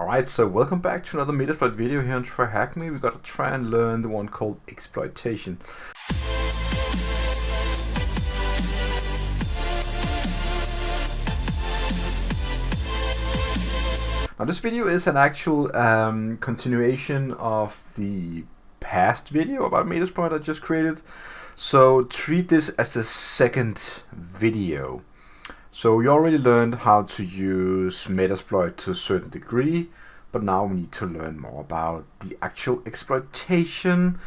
Alright, so welcome back to another Metasploit video here on TryHackMe. We've got to try and learn the one called Exploitation. Now this video is an actual continuation of the past video about Metasploit I just created. So treat this as a second video. So we already learned how to use Metasploit to a certain degree, but now we need to learn more about the actual exploitation.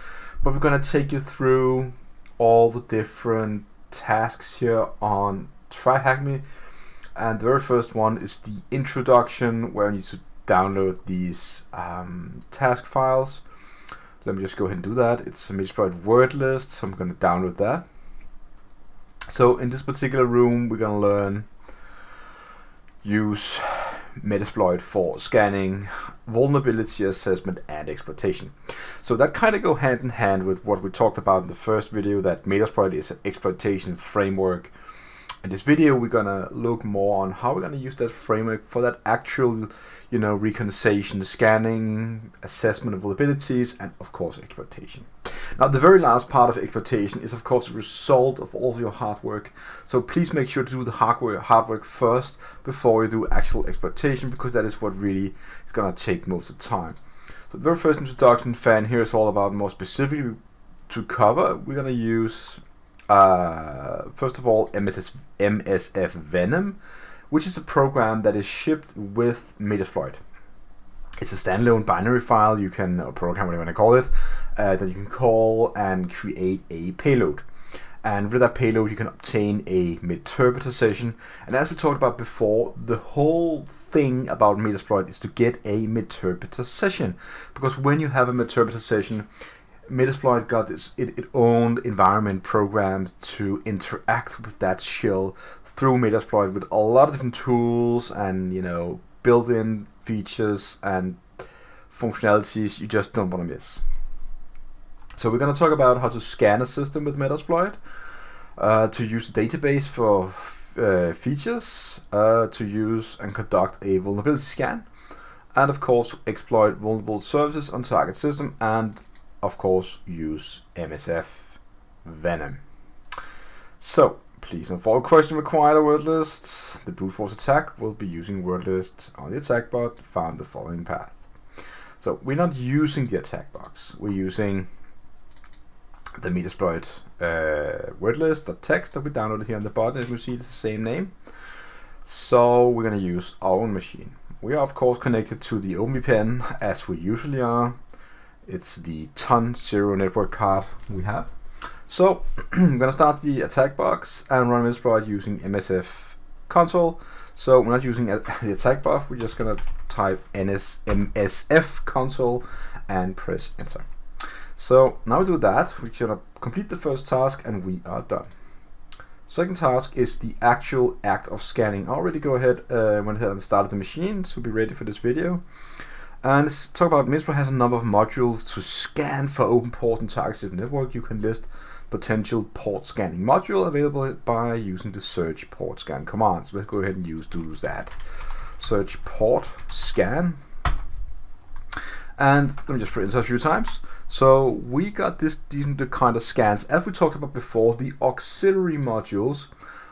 But we're going to take you through all the different tasks here on TryHackMe. And the very first one is the introduction, where you need to download these task files. Let me just go ahead and do that. It's a Metasploit word list, so I'm going to download that. So in this particular room, we're going to learn use Metasploit for scanning, vulnerability assessment, and exploitation. So that kind of go hand in hand with what we talked about in the first video, that Metasploit is an exploitation framework. In this video, we're going to look more on how we're going to use that framework for that actual, reconnaissance, scanning, assessment of vulnerabilities, and of course exploitation. Now, the very last part of exploitation is of course a result of all your hard work. So please make sure to do the hard work first before you do actual exploitation, because that is what really is going to take most of the time. So the very first introduction fan here is all about more specifically to cover. We're going to use first of all MSF Venom, which is a program that is shipped with Metasploit. It's a standalone binary file you can, or program, whatever you want to call it, that you can call and create a payload. And with that payload you can obtain a Meterpreter session. And as we talked about before, the whole thing about Metasploit is to get a Meterpreter session. Because when you have a Meterpreter session, Metasploit got its own environment programs to interact with that shell through Metasploit with a lot of different tools and built-in features and functionalities you just don't want to miss. So we're going to talk about how to scan a system with Metasploit, to use a database for features, to use and conduct a vulnerability scan, and of course exploit vulnerable services on target system, and of course use MSF Venom. So please don't follow question required a word list. The brute force attack will be using word list on the attack bot found the following path. So we're not using the attack box, we're using the Metasploit word list.txt that we downloaded here on the bottom. As you see, it's the same name. So we're going to use our own machine. We are of course connected to the NordVPN as we usually are. It's the TON0 network card we have. So I'm going to start the attack box and run Metasploit using MSF console. So we're not using the attack box, we're just going to type MSF console and press enter. So now we do that, we're going to complete the first task and we are done. Second task is the actual act of scanning. I already went ahead and started the machine to be ready for this video. And let's talk about Metasploit has a number of modules to scan for open port and targeted network. You can list potential port scanning module available by using the search port scan command. So let's go ahead and use that. Search port scan. And let me just print this a few times. So we got the kind of scans. As we talked about before, the auxiliary modules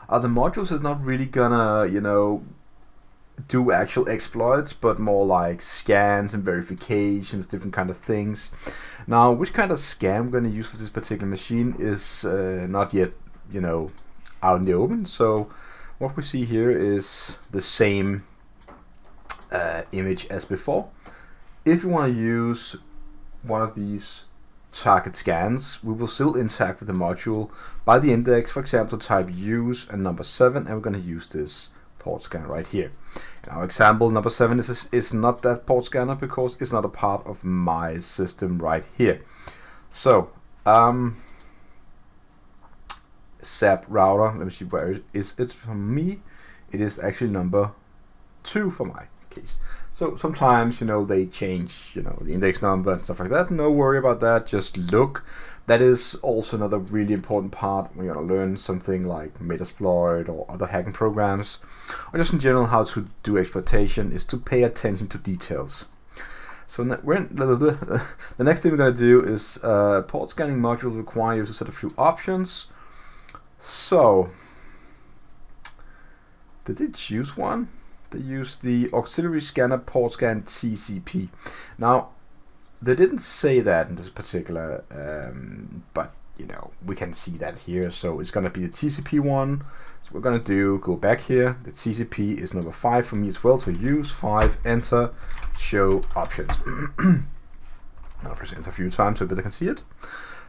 are the modules that's not really gonna, do actual exploits, but more like scans and verifications, different kind of things. Now, which kind of scan we're going to use for this particular machine is not yet, out in the open. So what we see here is the same image as before. If you want to use one of these target scans, we will still interact with the module by the index. For example, type use and number 7, and we're going to use this port scan right here. In our example, number 7 is not that port scanner because it's not a part of my system right here. So SAP router, let me see, where is it for me? It is actually number 2 for my case. So sometimes, you know, they change, you know, the index number and stuff like that. No worry about that. Just look. That is also another really important part when you're going to learn something like Metasploit or other hacking programs, or just in general how to do exploitation, is to pay attention to details. So the next thing we're going to do is port scanning module require you to set a few options. So did they choose one? They used the auxiliary scanner port scan TCP. Now, they didn't say that in this particular, but you know, we can see that here. So it's going to be the TCP one. So we're going to do, go back here. The TCP is number 5 for me as well. So use 5, enter, show options. I'll press enter a few times so that I can see it.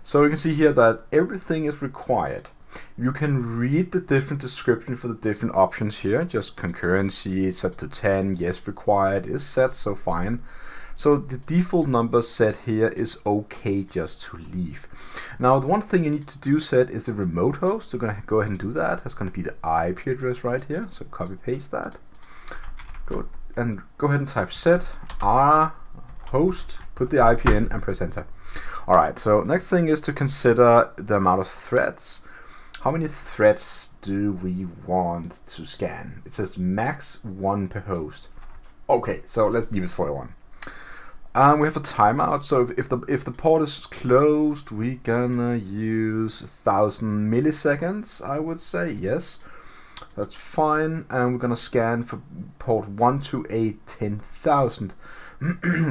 So you can see here that everything is required. You can read the different description for the different options here. Just concurrency, it's set to 10, yes, required is set, so fine. So the default number set here is okay just to leave. Now the one thing you need to do set is the remote host. So we're going to go ahead and do that. That's going to be the IP address right here. So copy paste that. Go ahead and type set r host, put the IP in and press enter. Alright, so next thing is to consider the amount of threads. How many threads do we want to scan? It says max 1 per host. Okay, so let's leave it for 1. We have a timeout, so if the port is closed, we're gonna use 1000 milliseconds, I would say. Yes, that's fine. And we're gonna scan for port 128 10,000.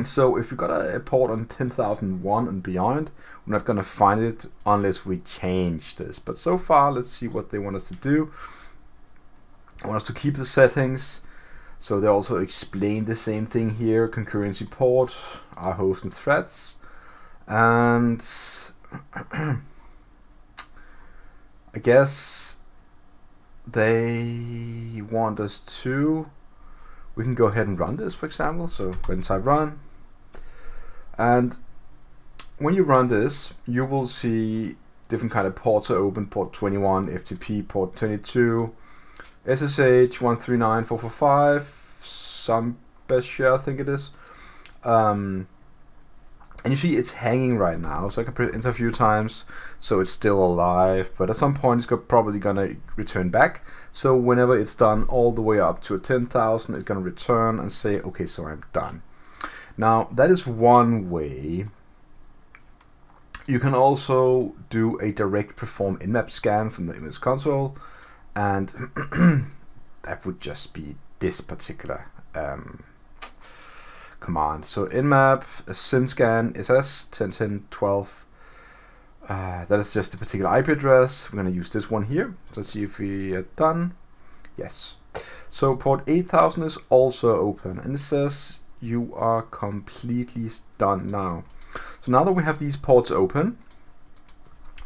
So if you've got a port on 10,001 and beyond, we're not gonna find it unless we change this. But so far, let's see what they want us to do. They want us to keep the settings. So they also explain the same thing here, concurrency port, our host and threads. And I guess they want us to, we can go ahead and run this, for example. So go ahead and type run. And when you run this, you will see different kind of ports are open, port 21, FTP, port 22, SSH 139.445, some best share I think it is, and you see it's hanging right now. So I can press enter a few times, so it's still alive. But at some point, it's probably gonna return back. So whenever it's done all the way up to 10,000, it's gonna return and say, okay, so I'm done. Now that is one way. You can also do a direct perform nmap scan from the image console. And that would just be this particular command. So nmap synscan ss 10.10.12. That is just a particular IP address. We're going to use this one here. So let's see if we are done. Yes. So port 8000 is also open, and it says you are completely done now. So now that we have these ports open,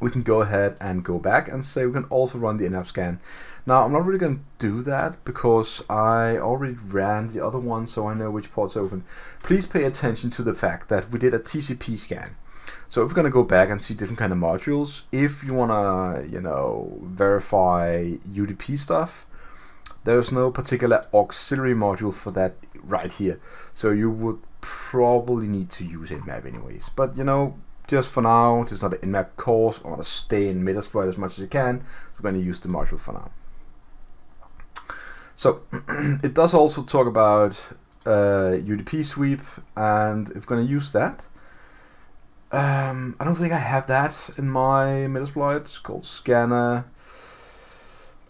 we can go ahead and go back and say we can also run the nmap scan. Now I'm not really going to do that because I already ran the other one, so I know which port's open. Please pay attention to the fact that we did a TCP scan. So if we're going to go back and see different kind of modules, if you want to, you know, verify UDP stuff, there's no particular auxiliary module for that right here. So you would probably need to use nmap anyways. But you know, just for now, this is not an nmap course. I want to stay in Metasploit as much as you can. So we're going to use the module for now. So it does also talk about UDP sweep, and if we're going to use that, I don't think I have that in my Metasploit. It's called scanner.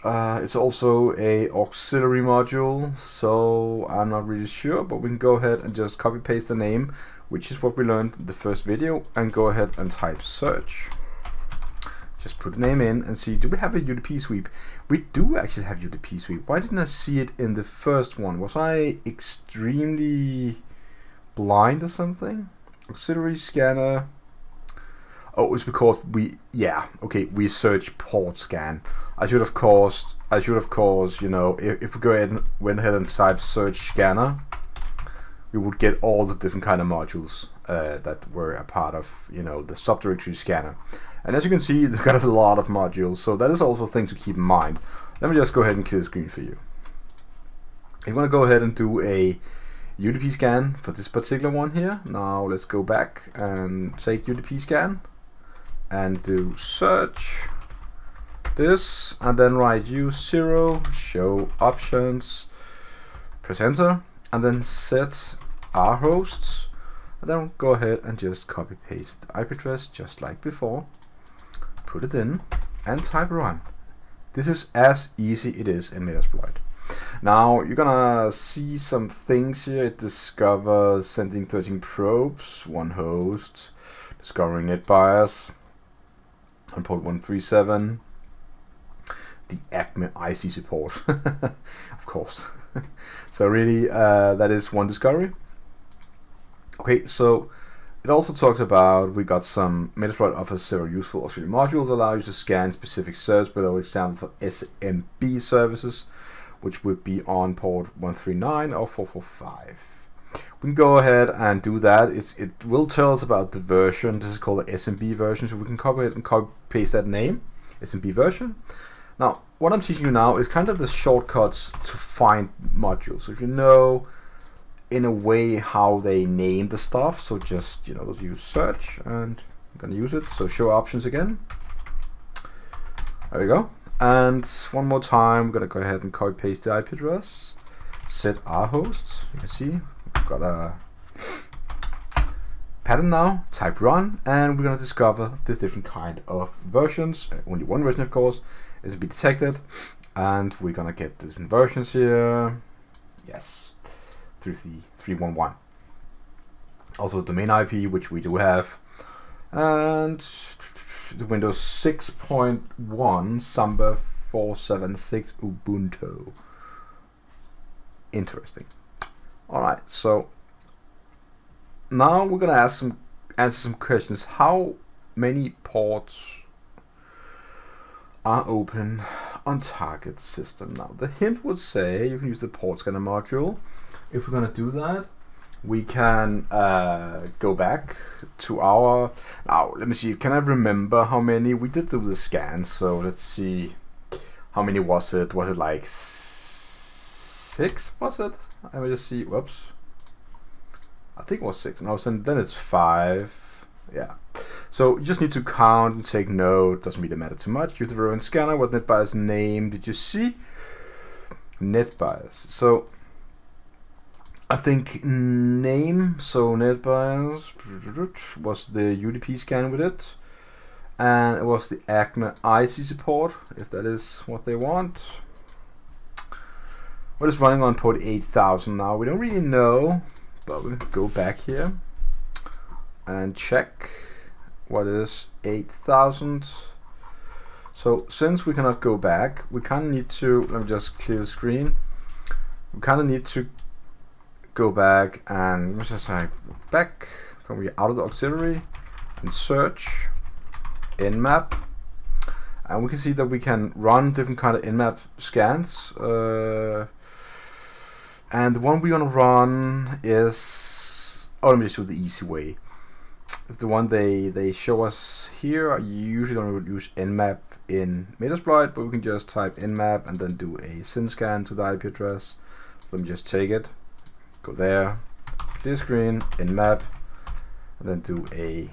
It's also a auxiliary module, so I'm not really sure, but we can go ahead and just copy paste the name, which is what we learned in the first video, and go ahead and type search. Just put the name in and see, do we have a UDP sweep? We do actually have UDP sweep. Why didn't I see it in the first one? Was I extremely blind or something? Auxiliary scanner. Oh, it's because we search port scan. I should of course, you know, if we go ahead and went ahead and type search scanner, we would get all the different kind of modules that were a part of, you know, the subdirectory scanner. And as you can see, they've got a lot of modules, so that is also a thing to keep in mind. Let me just go ahead and clear the screen for you. You want to go ahead and do a UDP scan for this particular one here. Now let's go back and take UDP scan and do search this, and then write use0 show options, press enter, and then set our hosts, and then go ahead and just copy paste the IP address just like before, put it in and type run. This is as easy it is in Metasploit. Now you're gonna see some things here. It discovers sending 13 probes, one host, discovering net bias on port 137, the ACME IC support, of course. So really, that is one discovery. Okay, so it also talks about we got some Metasploit offers several useful auxiliary modules that allow you to scan specific services, below examples of SMB services, which would be on port 139 or 445. We can go ahead and do that. It will tell us about the version. This is called the SMB version, so we can copy it and copy paste that name, SMB version. Now, what I'm teaching you now is kind of the shortcuts to find modules. So if you know, in a way, how they name the stuff, so just use search, and I'm gonna use it. So show options again. There we go. And one more time, we're gonna go ahead and copy paste the IP address, set our hosts. You can see we've got a pattern now, type run, and we're gonna discover this different kind of versions. Only one version, of course, is to be detected, and we're gonna get the different versions here. Yes, 33311. Also the domain IP, which we do have, and the Windows 6.1 Samba 476 Ubuntu. Interesting. Alright, so now we're gonna answer some questions. How many ports are open on target system? Now the hint would say you can use the port scanner module. If we're gonna do that, we can go back to our, now let me see, can I remember how many we did do the scans? So let's see, how many was it? Was it like 6, was it? I will just see, whoops, I think it was 6, no, so then it's 5, yeah. So you just need to count and take note, doesn't really matter too much. Use the relevant scanner. What net bias name did you see? Net bias, so I think name, so net bias was the UDP scan with it, and it was the ACME IC support, if that is what they want. What is running on port 8000 now? We don't really know, but we'll go back here and check what is 8000. So since we cannot go back, we kind of need to, let me just clear the screen, we kind of need to go back and let's just say back, then we out of the auxiliary and search nmap, and we can see that we can run different kind of nmap scans, and the one we want to run is, oh, let me just do the easy way. It's the one they show us here. I usually don't use nmap in Metasploit, but we can just type nmap and then do a syn scan to the IP address. Let me just take it, go there, clear screen, nmap, and then do a,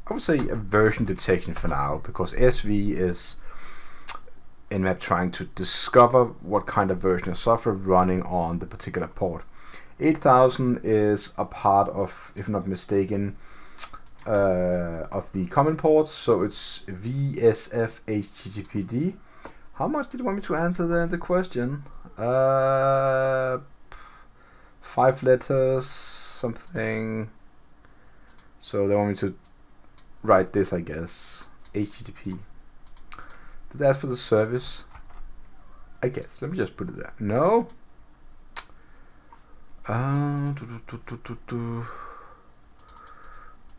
I would say a version detection for now, because SV is nmap trying to discover what kind of version of software running on the particular port. 8000 is a part of, if I'm not mistaken, of the common ports, so it's VSF HTTPD. How much did you want me to answer there in the question? 5 letters, something. So they want me to write this, I guess. HTTP. Did they ask for the service? I guess. Let me just put it there. No.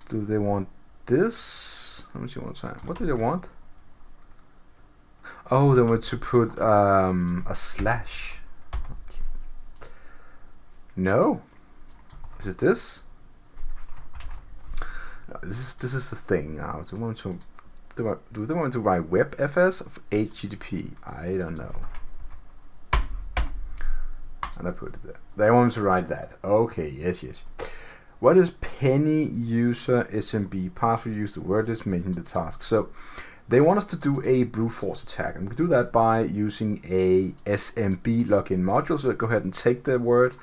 Do they want this? Let me see one more time. What do they want? Oh, they want to put a slash. Okay. No. Is it this? No, this is the thing now. Do they want to write WebFS of HTTP? I don't know. and I put it there. They want me to write that. Okay, yes. What is penny user SMB password? Use the word is making the task. So they want us to do a brute force attack, and we can do that by using a SMB login module. So go ahead and take the word.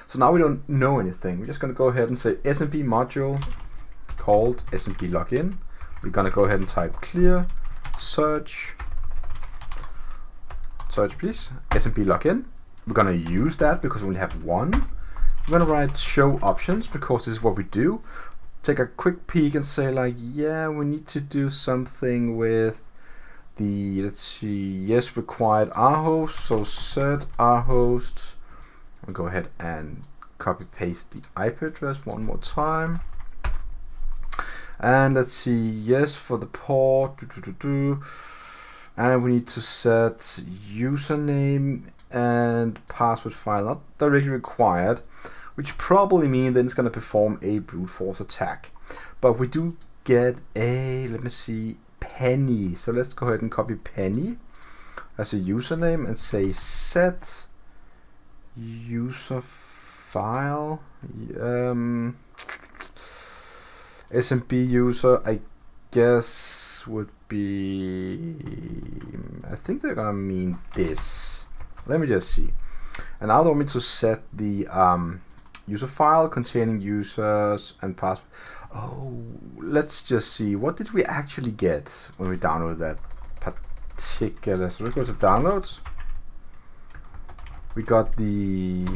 So now we don't know anything. We're just going to go ahead and say SMB module called SMB login. We're going to go ahead and type clear search please, SMB login. We're going to use that because we only have one. We're going to write show options because this is what we do. Take a quick peek and say like, yeah, we need to do something with the, let's see, yes, required rhost. So set rhost. I'll go ahead and copy paste the IP address one more time. And let's see, yes, for the port. And we need to set username and password file, not directly required, which probably means that it's going to perform a brute force attack. But we do get a, let me see, penny. So let's go ahead and copy penny as a username and say set user file. SMB user, I guess, would be, I think they're going to mean this. Let me just see. And now they want me to set the user file containing users and password. Oh, let's just see. What did we actually get when we downloaded that particular? So let's go to downloads. We got the,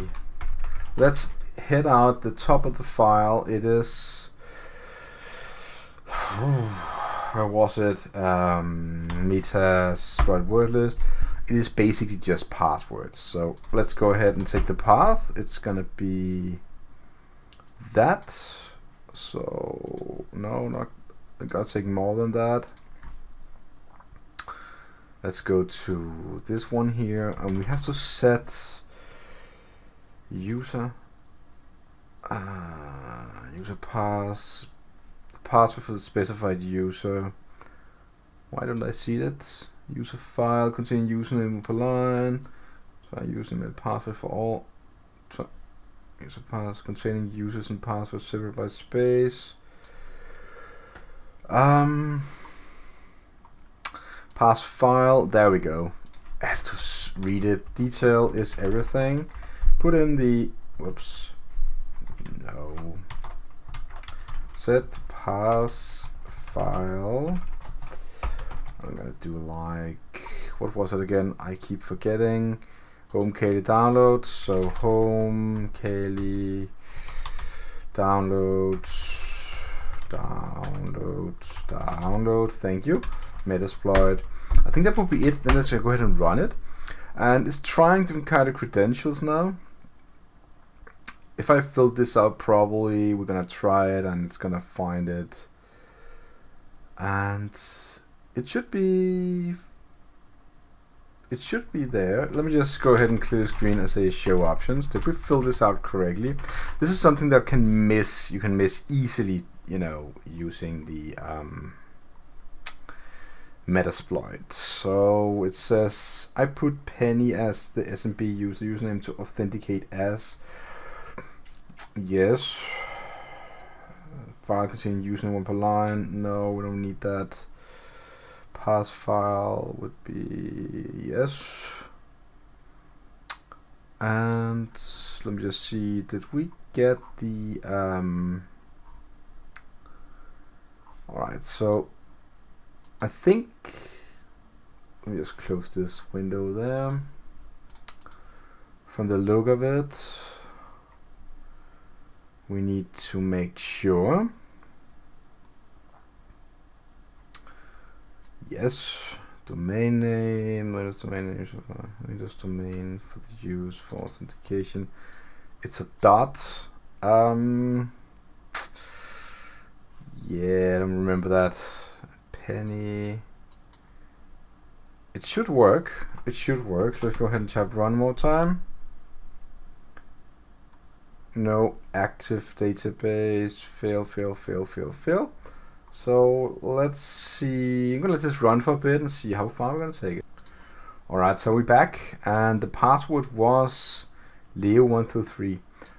let's head out the top of the file. It is, where was it? Metasploit word list. It is basically just passwords. So let's go ahead and take the path. It's gonna be that. So no, not, I gotta take more than that. Let's go to this one here, and we have to set user password for the specified user. Why don't I see that? User file containing username per line. So I'm using the password for all. So user pass containing users and passwords separated by space. Pass file. There we go. I have to read it. Detail is everything. Put in the, whoops, no. Set pass file. I'm gonna do like, what was it again? I keep forgetting. Home Kaylee downloads. So home Kaylee download. Thank you. Metasploit. I think that would be it. Then let's go ahead and run it. And it's trying different kind of credentials now. If I fill this out properly, we're gonna try it and it's gonna find it. And it should be there. Let me just go ahead and clear the screen and say show options. Did we fill this out correctly? This is something that you can miss easily, you know, using the Metasploit. So it says I put penny as the SMB username to authenticate as. Yes. File containing username one per line. No, we don't need that. Pass file would be yes. And let me just see, did we get the alright, so I think, let me just close this window there. From the look of it, we need to make sure, yes, domain name, where is domain name? Windows domain for the use for authentication. It's a dot. Yeah, I don't remember that. Penny. It should work. It should work. So let's go ahead and type run more time. No, active database, fail. So let's see, I'm gonna let this run for a bit and see how far we're gonna take it. Alright, so we're back and the password was Leo 1 through 3.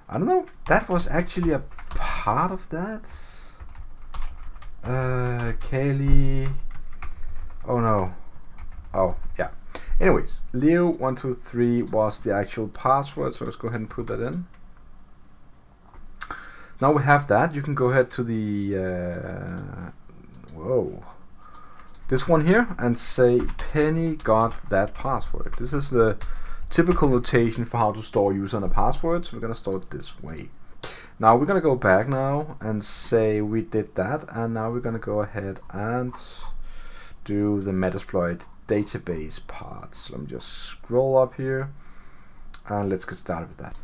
I don't know. That was actually a part of that. Kaylee. Oh no. Oh yeah. Anyways, Leo 1 2 3 was the actual password. So let's go ahead and put that in. Now we have that. You can go ahead to the this one here and say Penny got that password. This is the typical notation for how to store user and a password. So we're gonna store it this way. Now we're gonna go back now and say we did that, and now we're gonna go ahead and do the Metasploit database parts. Let me just scroll up here and let's get started with that.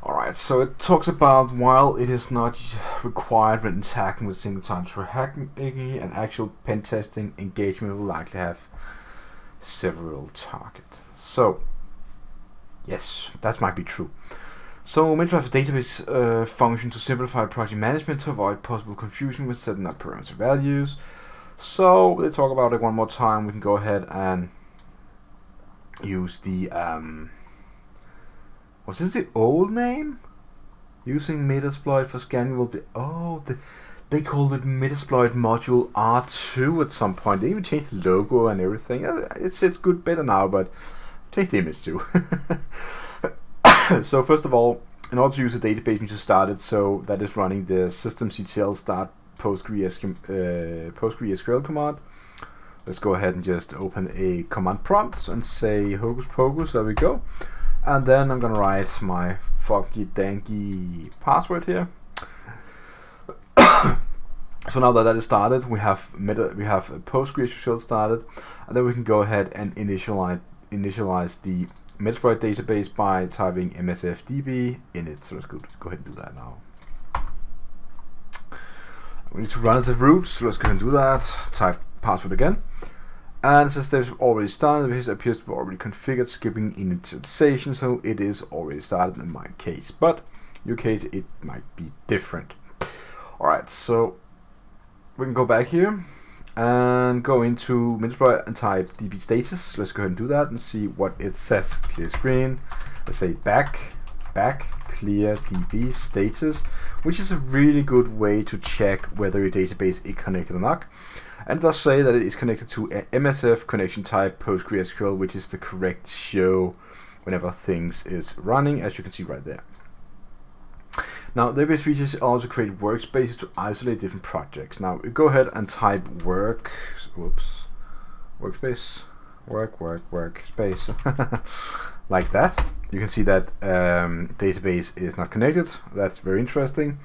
Alright, so it talks about while it is not required when attacking with single-time TryHackMe, an actual pen testing engagement will likely have several targets. So yes, that might be true. So Metasploit has a database function to simplify project management to avoid possible confusion with setting up parameter values. So let's talk about it one more time. We can go ahead and use the was this the old name? Using Metasploit for scanning will be they called it Metasploit module R2 at some point. They even changed the logo and everything. It's good better now, but change the image too. So first of all, in order to use a database, you need to start it. So that is running the systemctl start PostgreSQL command. Let's go ahead and just open a command prompt and say hocus pocus. There we go. And then I'm gonna write my funky danky password here. So now that is started, we have PostgreSQL started, and then we can go ahead and initialize the Metasploit database by typing msfdb in it. So let's go ahead and do that now. We need to run as a root, so let's go ahead and do that. Type password again. And since they've already started, it appears to be already configured, skipping initialization, so it is already started in my case. But in your case, it might be different. Alright, so we can go back here and go into Metasploit and type db status. Let's go ahead and do that and see what it says. Clear screen. Let's say back clear db status, which is a really good way to check whether your database is connected or not. And it does say that it is connected to a MSF connection type PostgreSQL, which is the correct show whenever things is running, as you can see right there. Now, database features also create workspaces to isolate different projects. Now, we go ahead and type workspace, like that. You can see that database is not connected. That's very interesting.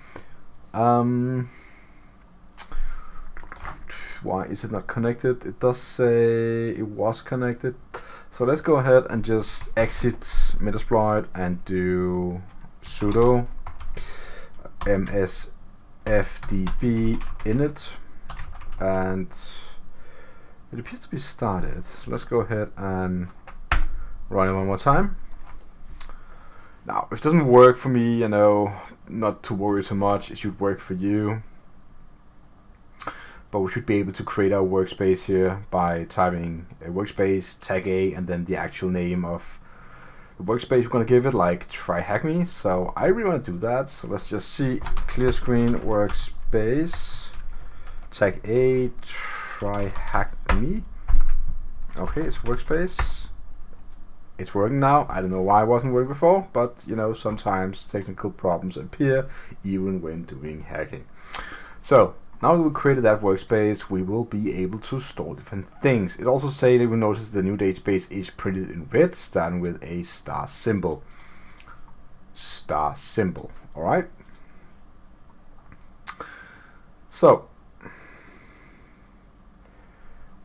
Why is it not connected? It does say it was connected. So let's go ahead and just exit Metasploit and do sudo msfdb init, and it appears to be started. So let's go ahead and run it one more time. Now, if it doesn't work for me, you know, not to worry so much. It should work for you. But we should be able to create our workspace here by typing a workspace, tag A, and then the actual name of the workspace we're going to give it, like TryHackMe. So I really want to do that. So let's just see, clear screen, workspace, tag A, TryHackMe. Okay, it's workspace. It's working now. I don't know why it wasn't working before, but you know, sometimes technical problems appear even when doing hacking. So now that we created that workspace, we will be able to store different things. It also says that we notice the new database is printed in red, starting with a star symbol. All right. So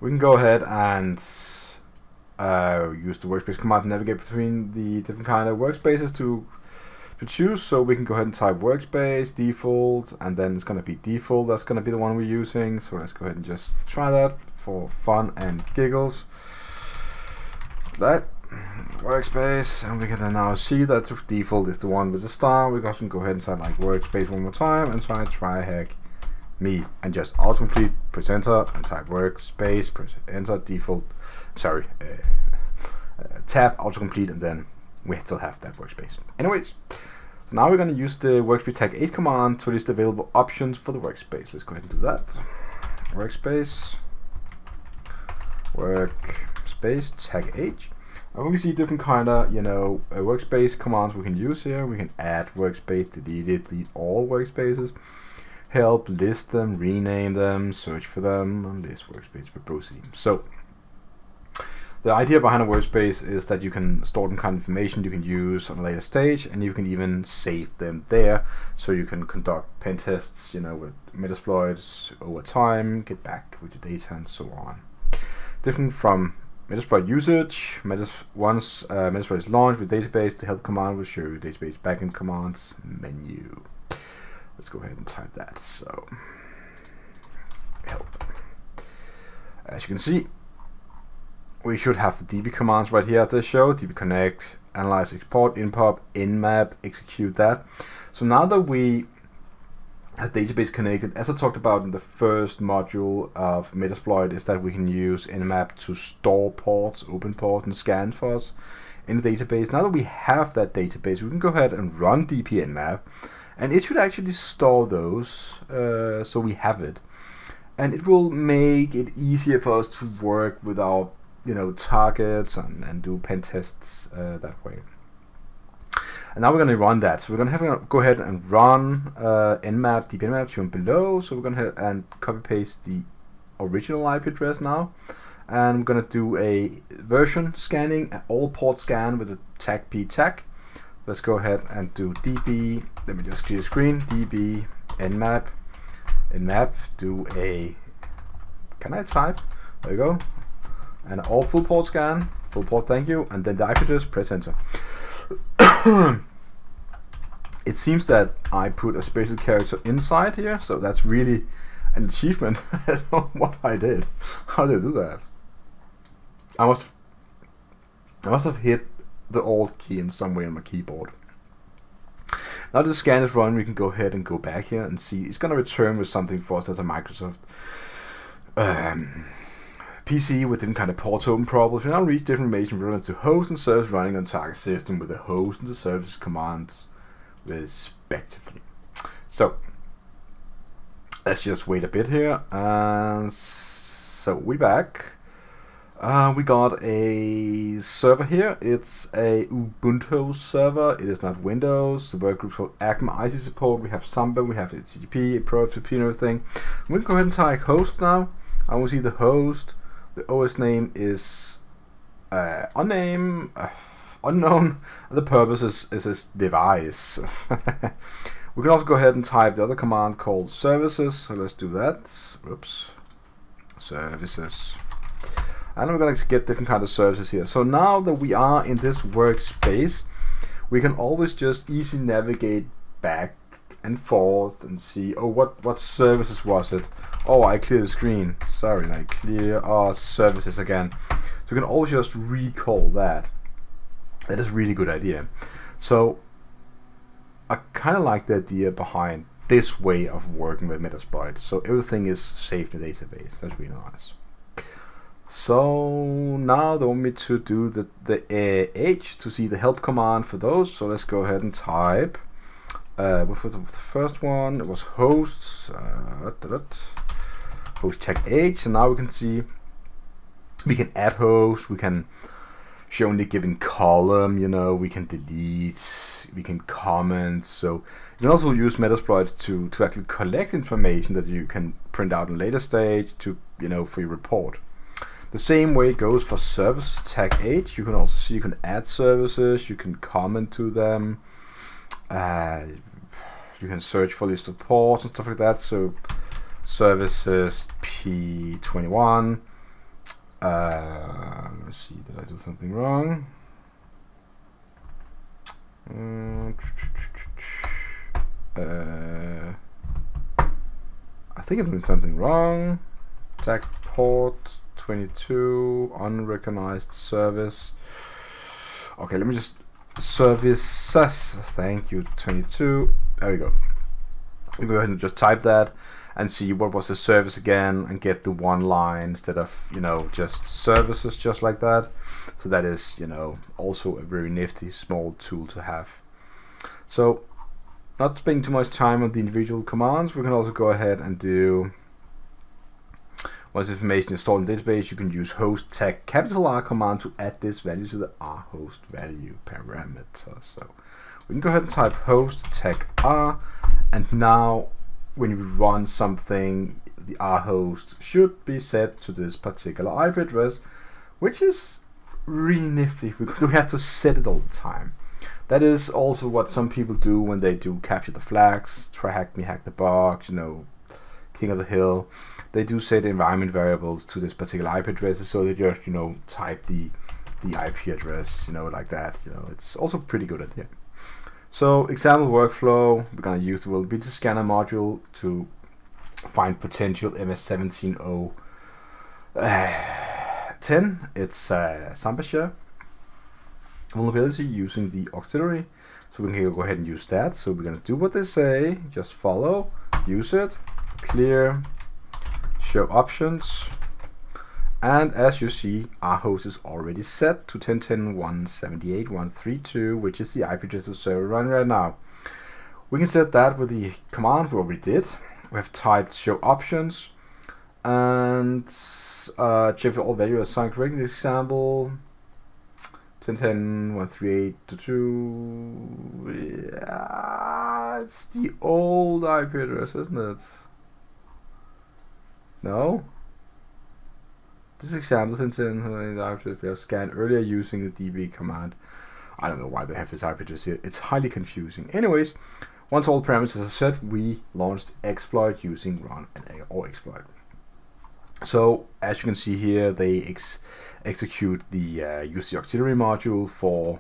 we can go ahead and use the workspace command to navigate between the different kind of workspaces to choose. So we can go ahead and type workspace default, and then it's going to be default. That's going to be the one we're using. So let's go ahead and just try that for fun and giggles. That workspace, and we can then now see that the default is the one with the star. We can go ahead and type like workspace one more time and try TryHackMe, and just autocomplete, press enter, and type workspace, press enter, default, tab autocomplete, and then we still have that workspace. Anyways, so now we're going to use the workspace tag h command to list available options for the workspace. Let's go ahead and do that. Workspace tag h. And we can see different kind of, workspace commands we can use here. We can add workspace, delete all workspaces, help, list them, rename them, search for them, and list workspace for proceeding. So the idea behind a workspace is that you can store them kind of information you can use on a later stage, and you can even save them there, so you can conduct pen tests, with Metasploit over time, get back with your data, and so on. Different from Metasploit usage. Once Metasploit is launched with database, the help command will show you database backend commands menu. Let's go ahead and type that. So help. As you can see, we should have the DB commands right here at this show. DB connect, analyze, export, impop, nmap, execute that. So now that we have database connected, as I talked about in the first module of Metasploit, is that we can use nmap to store ports, open ports, and scan for us in the database. Now that we have that database, we can go ahead and run dp nmap, and it should actually store those, so we have it. And it will make it easier for us to work with our targets and do pen tests that way. And now we're going to run that. So we're going to go ahead and run nmap, dp nmap shown below. So we're going to and copy paste the original IP address now. And we're going to do a version scanning, all port scan with a tag p tag. Let's go ahead and do db, let me just clear the screen, db nmap, do a, can I type? There you go. And all full port scan, full port, thank you, and then the IP address, press enter. It seems that I put a special character inside here, so that's really an achievement. I don't know what I did. How did I do that? I must have hit the Alt key in some way on my keyboard. Now that the scan is run, we can go ahead and go back here and see. It's going to return with something for us as a Microsoft PC with different kind of port open problems. We now reach different information relevant to host and service running on target system with the host and the service commands respectively. So let's just wait a bit here. And so we're back. We got a server here. It's a Ubuntu server. It is not Windows. The work group called TryHackMe IT support. We have Samba, we have HTTP, ProFTP, and everything. We can go ahead and type host now. I will see the host. The OS name is unknown, and the purpose is this device. We can also go ahead and type the other command called services. So let's do that. Oops, services. And we're going to get different kind of services here. So now that we are in this workspace, we can always just easily navigate back and forth and see, oh, what services was it? Oh, I cleared the screen. Sorry, I clear our services again. So we can always just recall that. That is a really good idea. So I kind of like the idea behind this way of working with Metasploit. So everything is saved in the database. That's really nice. So now they want me to do the H to see the help command for those. So let's go ahead and type. What was the first one? It was hosts. Host check H. And now we can see we can add hosts. We can show in the given column. We can delete. We can comment. So you can also use Metasploit to actually collect information that you can print out in a later stage to for your report. The same way it goes for services tag H. You can also see you can add services, you can comment to them, you can search for list of ports and stuff like that. So services P21. Let's see, did I do something wrong? I think I'm doing something wrong. Tag port 22, unrecognized service. Okay, let me just services. Thank you, 22. There we go. You go ahead and just type that, and see what was the service again, and get the one line instead of, you know, just services just like that. So that is, you know, also a very nifty small tool to have. So not spending too much time on the individual commands, we can also go ahead and do, once information is stored in the database, you can use host tag R command to add this value to the rhost value parameter. So we can go ahead and type host tag R, and now when you run something, the rhost should be set to this particular IP address, which is really nifty because we have to set it all the time. That is also what some people do when they do capture the flags, TryHackMe, hack the box, you know, King of the Hill. They do set environment variables to this particular IP address, so that you, you know, type the IP address, you know, like that. You know, it's also pretty good at it. So example workflow, we're gonna use the vulnerability scanner module to find potential MS17010. It's sample share vulnerability using the auxiliary, so we can go ahead and use that. So we're gonna do what they say, just follow, use it, clear, show options, and as you see, our host is already set to 10.10.178.132, which is the IP address of the server running right now. We can set that with the command we already did. We have typed show options and check if all values are assigned correctly. Example 10.10.138.2. Yeah, it's the old IP address, isn't it? No. This example 10.10 we have scanned earlier using the db command. I don't know why they have this IP address here. It's highly confusing. Anyways, once all parameters are set, we launched exploit using run and or exploit. So as you can see here, they execute the use the auxiliary module for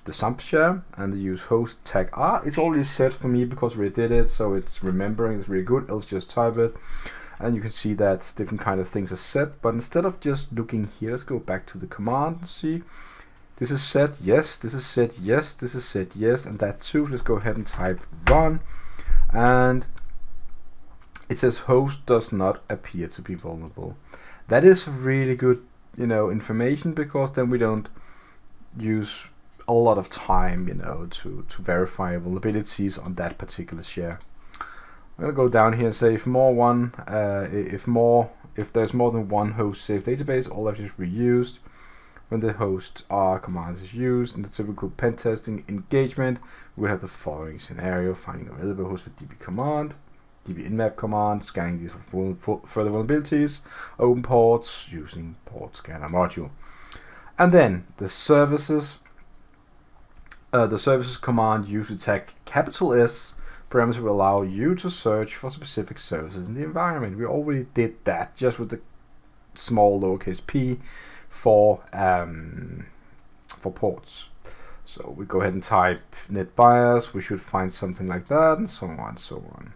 the sample share, and they use host tag R. It's already set for me because we did it, so it's remembering. It's really good. Else just type it, and you can see that different kind of things are set. But instead of just looking here, let's go back to the command and see. This is set, yes. This is set, yes. This is set, yes, and that too. Let's go ahead and type run, and it says host does not appear to be vulnerable. That is really good, you know, information, because then we don't use a lot of time, you know, to verify vulnerabilities on that particular share. I'm gonna go down here and say if there's more than one host safe database, all that is reused. When the host R command is used in the typical pen testing engagement, we have the following scenario: finding a available host with db command, db nmap command, scanning these for further vulnerabilities, open ports using port scanner module, and then the services command uses tag S parameter will allow you to search for specific services in the environment. We already did that just with the small lowercase p for ports. So we go ahead and type net bias. We should find something like that, and so on and so on.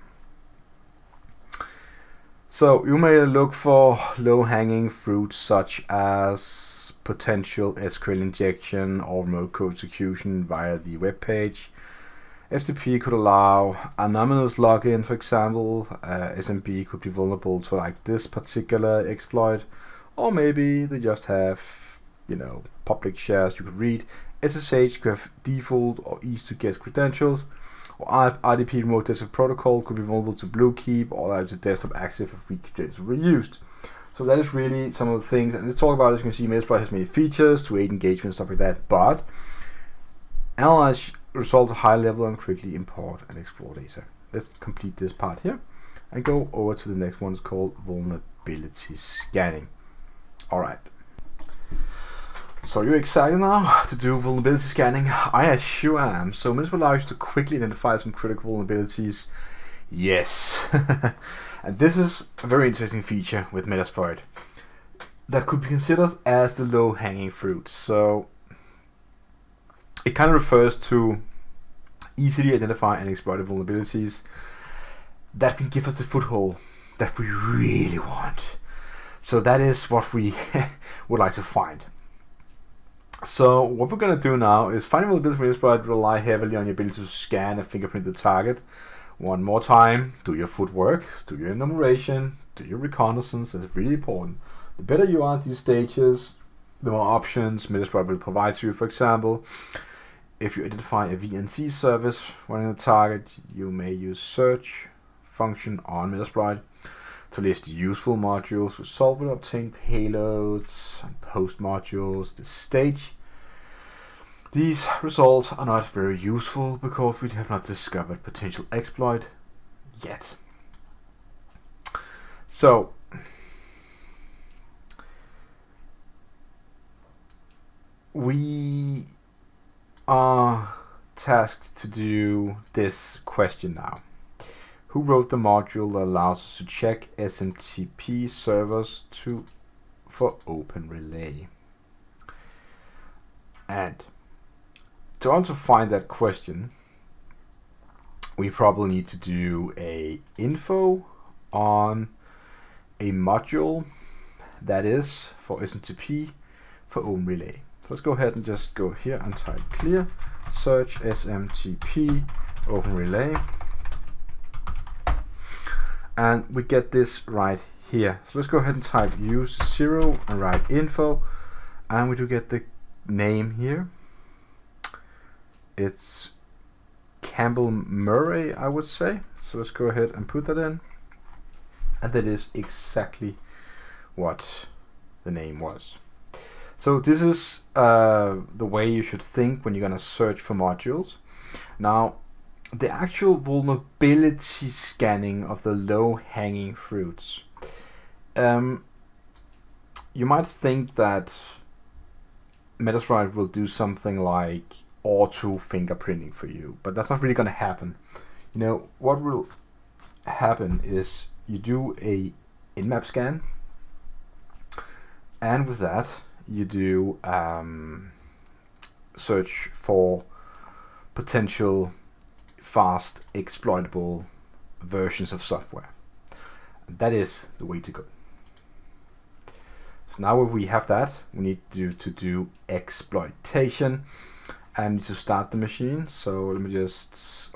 So you may look for low-hanging fruits such as potential SQL injection or remote code execution via the web page. FTP could allow anonymous login, for example. SMB could be vulnerable to like this particular exploit, or maybe they just have, you know, public shares you could read. SSH could have default or easy to guess credentials, or RDP remote desktop protocol could be vulnerable to Bluekeep or allow to desktop access if weak credentials were used. So that is really some of the things, and let's talk about it. As you can see, Metasploit has many features to aid engagement, stuff like that, but analyze results at high level and quickly import and explore data. Let's complete this part here and go over to the next one. It's called vulnerability scanning. Alright. So you're excited now to do vulnerability scanning? I sure am. So Metasploit allows you to quickly identify some critical vulnerabilities. Yes. And this is a very interesting feature with Metasploit that could be considered as the low-hanging fruit. So it kind of refers to easily identify and exploit vulnerabilities that can give us the foothold that we really want. So that is what we would like to find. So what we're going to do now is finding vulnerabilities for Metasploit rely heavily on your ability to scan and fingerprint the target, One more time, do your footwork, do your enumeration, do your reconnaissance. That's really important. The better you are at these stages, the more options Metasploit will provide to you. For example, if you identify a VNC service running a target, you may use search function on Metasploit to list useful modules, resolve and obtain payloads, and post modules. This stage, these results are not very useful because we have not discovered potential exploit yet. So we are tasked to do this question now. Who wrote the module that allows us to check SMTP servers for open relay? And to also find that question, we probably need to do a info on a module that is for SMTP for open relay. So let's go ahead and just go here and type clear search SMTP open relay. And we get this right here. So let's go ahead and type use 0 and write info. And we do get the name here. It's Campbell Murray, I would say. So let's go ahead and put that in. And that is exactly what the name was. So this is the way you should think when you're going to search for modules. Now, the actual vulnerability scanning of the low-hanging fruits. You might think that Metasploit will do something like auto fingerprinting for you, but that's not really going to happen. You know, what will happen is you do a in-map scan, and with that you do search for potential fast exploitable versions of software. That is the way to go. So now we have that, we need to do exploitation and to start the machine. So let me just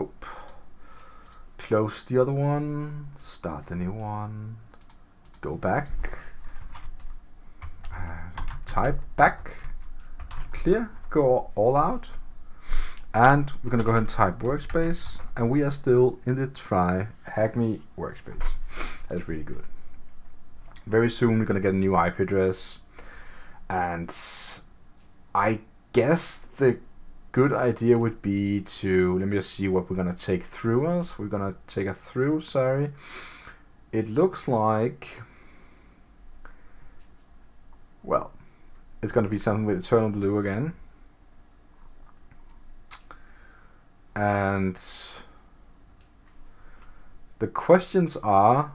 close the other one, start the new one, go back, type back, clear, go all out. And we're going to go ahead and type workspace, and we are still in the TryHackMe workspace. That's really good. Very soon we're going to get a new IP address, and I guess the good idea would be to, let me just see what we're going to take through us. We're going to take a through, sorry. It looks like, well, it's going to be something with eternal blue again. And the questions are,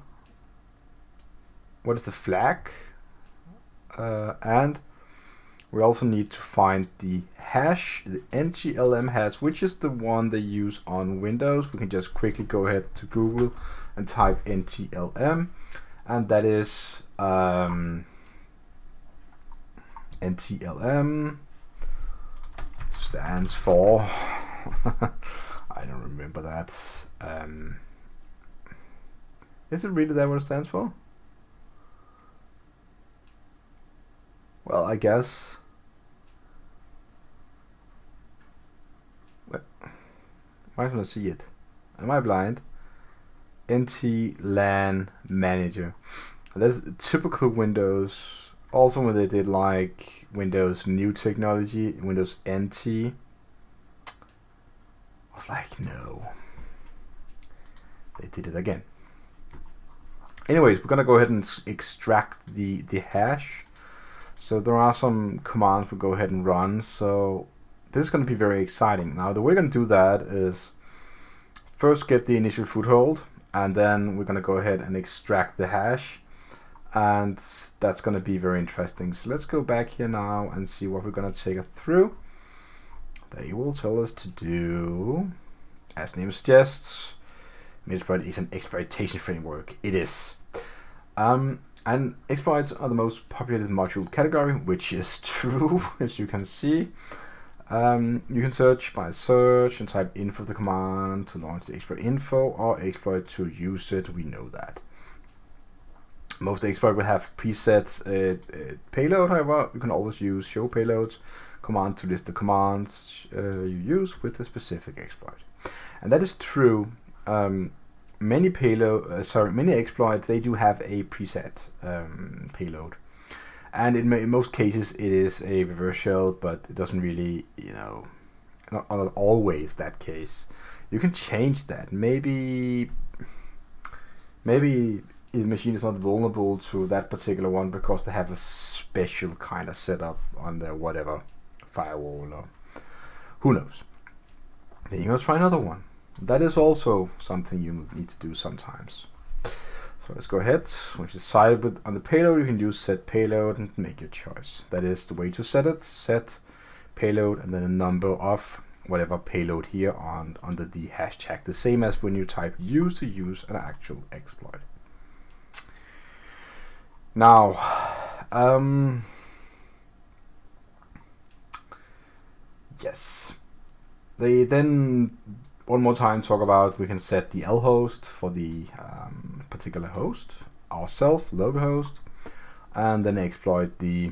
what is the flag? And we also need to find the hash, the NTLM hash, which is the one they use on Windows. We can just quickly go ahead to Google and type NTLM, and that is NTLM stands for I don't remember that. Is it really that what it stands for? Well, I guess. Why can't I see it? Am I blind? NT LAN Manager. That's typical Windows. Also, when they did like Windows New Technology, Windows NT. I was like, no. They did it again. Anyways, we're gonna go ahead and extract the hash. So there are some commands we go ahead and run. So this is gonna be very exciting. Now the way we're gonna do that is first get the initial foothold, and then we're gonna go ahead and extract the hash, and that's gonna be very interesting. So let's go back here now and see what we're gonna take it through. They will tell us to do, as the name suggests, Metasploit is an exploitation framework. It is. And exploits are the most populated module category, which is true, as you can see. You can search by search and type info of the command to launch the exploit info, or exploit to use it. We know that. Most exploit will have preset payload, however, you can always use show payloads command to list the commands you use with a specific exploit. And that is true. Many exploits, they do have a preset payload. And in most cases it is a reverse shell, but it doesn't really, not always that case. You can change that. Maybe the machine is not vulnerable to that particular one because they have a special kind of setup on their whatever firewall, or who knows. Then you must try another one. That is also something you need to do sometimes. So let's go ahead. Once you decided on the payload, you can use set payload and make your choice. That is the way to set it. Set payload and then a number of whatever payload here under the hashtag. The same as when you type use to use an actual exploit. Now, yes, they then one more time talk about we can set the L host for the particular host, ourselves, local host, and then exploit the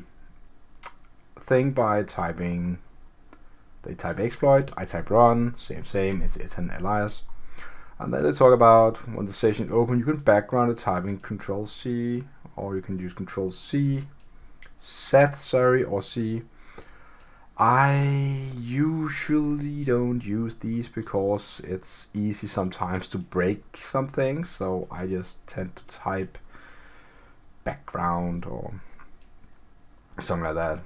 thing by typing. They type exploit, I type run, same. It's an alias. And then they talk about when the session is open, you can background it typing Control C, or you can use Control C, or C. I usually don't use these because it's easy sometimes to break something, so I just tend to type background or something like that.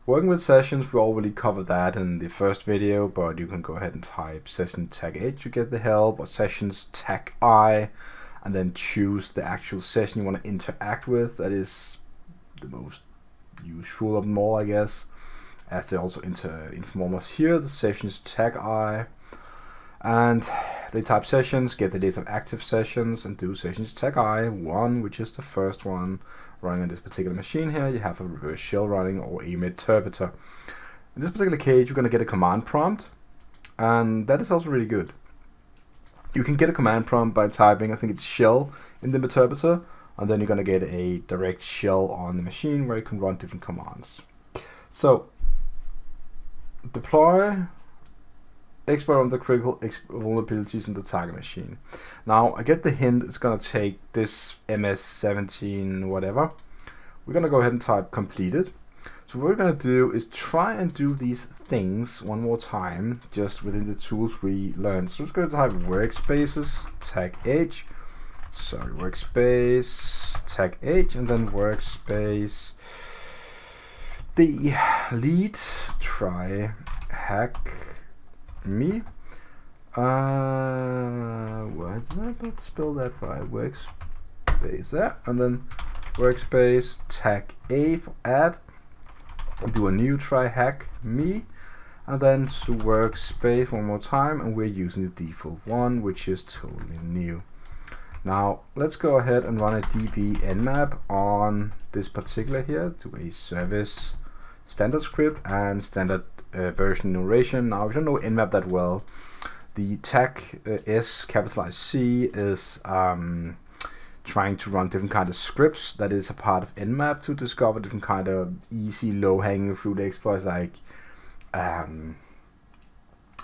Working with sessions, we already covered that in the first video, but you can go ahead and type session tag H to get the help, or sessions tag I, and then choose the actual session you want to interact with. That is the most useful of them all, I guess. As they also inform us here, the sessions tag I, and they type sessions, get the list of active sessions, and do sessions tag I1, which is the first one running on this particular machine here. You have a reverse shell running or a Meterpreter. In this particular case, you're going to get a command prompt, and that is also really good. You can get a command prompt by typing, I think it's shell in the Meterpreter, and then you're going to get a direct shell on the machine where you can run different commands. So, deploy exploit on the critical vulnerabilities in the target machine. Now, I get the hint it's going to take this MS17 whatever. We're going to go ahead and type completed. So what we're going to do is try and do these things one more time, just within the tools we learned. So let's go to type workspaces, tag H, workspace, tag H, and then workspace, the lead, TryHackMe. Why did I not spell that right? Workspace there, and then workspace, tag A for add, and do a new TryHackMe, and then to workspace one more time, and we're using the default one, which is totally new. Now let's go ahead and run a db nmap on this particular here, do a service standard script and standard version enumeration. Now, if you don't know nmap that well, the tag S capitalized C is trying to run different kind of scripts that is a part of nmap to discover different kind of easy low-hanging fruit exploits like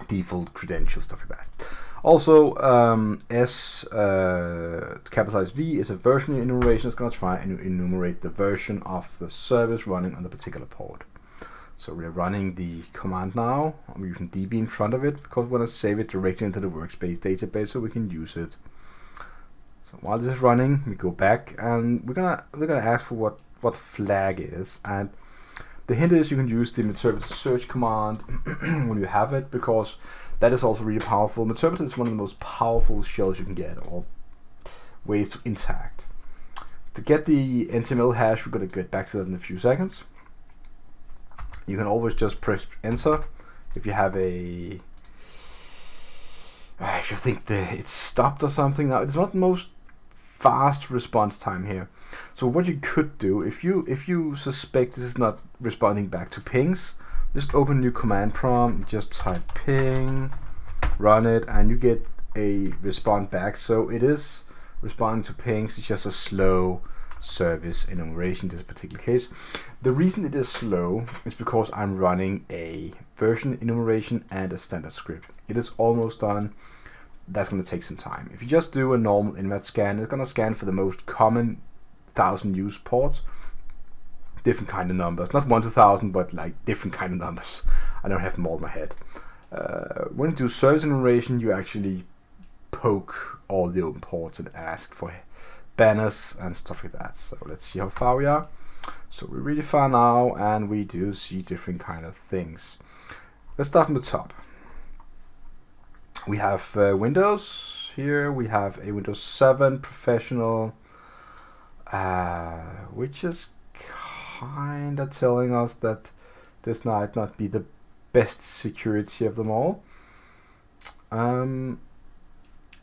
default credentials, stuff like that. Also, S capitalized V is a version enumeration. It's going to try and enumerate the version of the service running on the particular port. So we're running the command now. I'm using db in front of it because we want to save it directly into the workspace database so we can use it. So while this is running, we go back and we're gonna ask for what flag is, and the hint is you can use the Meterpreter search command when you have it, because that is also really powerful. Meterpreter is one of the most powerful shells you can get, or ways to interact. To get the NTML hash, we're going to get back to that in a few seconds. You can always just press enter if you have if you think it's stopped or something. Now, it's not the most fast response time here. So what you could do, if you suspect this is not responding back to pings, just open new command prompt, just type ping, run it, and you get a response back. So it is responding to pings. It's just a slow service enumeration in this particular case. The reason it is slow is because I'm running a version enumeration and a standard script. It is almost done. That's going to take some time. If you just do a normal invat scan, it's going to scan for the most common 1,000 used ports, different kind of numbers, not 1 to 1,000, but like different kind of numbers. I don't have them all in my head. When you do service enumeration, you actually poke all the open ports and ask for banners and stuff like that. So let's see how far we are. So we're really far now, and we do see different kind of things. Let's start from the top. We have Windows here. We have a Windows 7 Professional, which is kind of telling us that this might not be the best security of them all.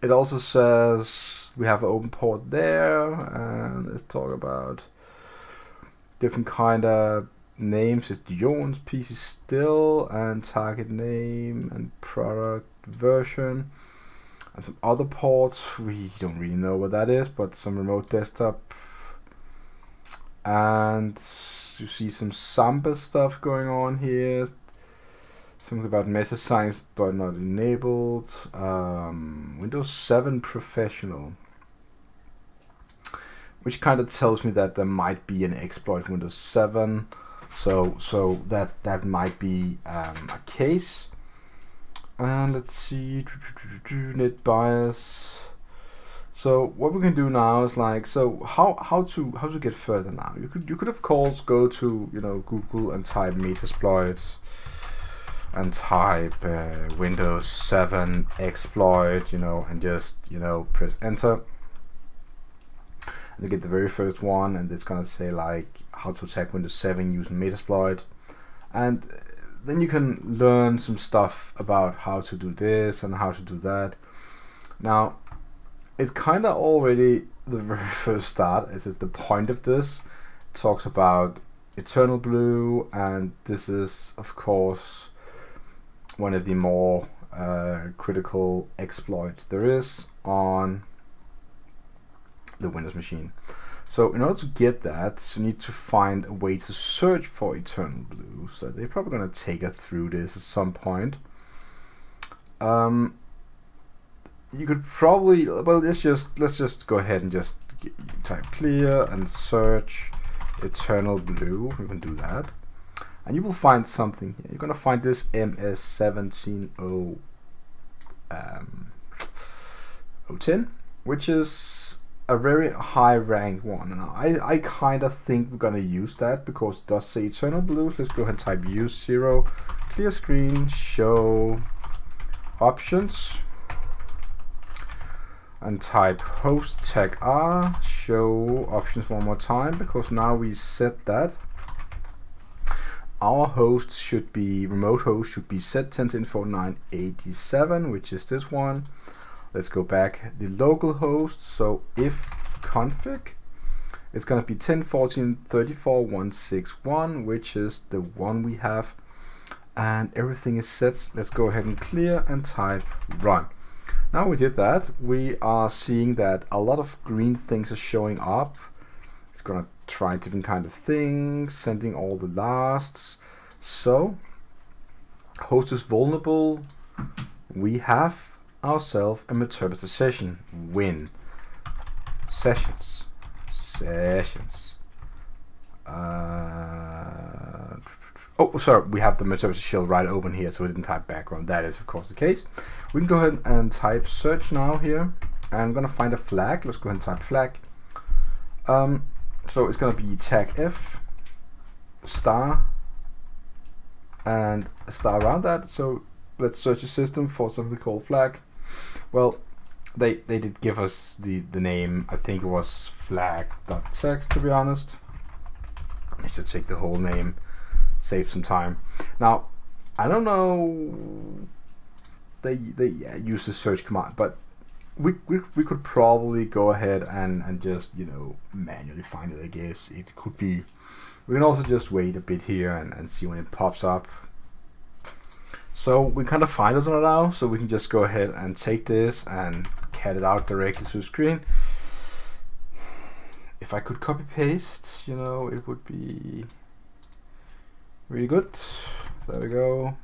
It also says we have an open port there, and let's talk about different kind of names. It's Jones PC still, and target name and product version, and some other ports. We don't really know what that is, but some remote desktop, and you see some Samba stuff going on here. Something about message signs but not enabled. Windows 7 Professional, which kind of tells me that there might be an exploit for Windows 7. So that might be a case. And let's see, net bias. So what we can do now is like, so how to get further now? You could of course go to Google and type Metasploit and type Windows 7 exploit, and just press enter. And you get the very first one, and it's gonna say like how to attack Windows 7 using Metasploit, and then you can learn some stuff about how to do this and how to do that. Now, it kind of already, the very first start, is the point of this. It talks about Eternal Blue, and this is of course one of the more critical exploits there is on the Windows machine. So in order to get that, you need to find a way to search for Eternal Blue. So they're probably going to take us through this at some point. You could probably, well, let's just go ahead and just type clear and search Eternal Blue. We can do that, and you will find something here. You're going to find this MS17010, which is a very high ranked one, and I kind of think we're gonna use that because it does say Eternal Blue. Let's go ahead and type use 0, clear screen, show options, and type host tag R, show options one more time, because now we set that our host should be, remote host should be set 10.10.49.87, which is this one. Let's go back the local host. So if config, it's going to be 10.14.34.161, which is the one we have, and everything is set. Let's go ahead and clear and type run. Now we did that, we are seeing that a lot of green things are showing up. It's going to try different kind of things, sending all the lasts. So host is vulnerable. We have ourselves a Metasploit session. Win sessions. Oh, sorry, we have the Metasploit shell right open here, so we didn't type background. That is of course the case. We can go ahead and type search now here, and I'm gonna find a flag. Let's go ahead and type flag. So it's gonna be tag F star and a star around that. So let's search the system for something called flag. Well, they did give us the name. I think it was flag.txt, to be honest. I should take the whole name, save some time. Now, I don't know, they use the search command, but we could probably go ahead and just manually find it. I guess it could be. We can also just wait a bit here and see when it pops up. So we kind of find it now, so we can just go ahead and take this and cat it out directly to the screen. If I could copy paste, you know, it would be really good. There we go.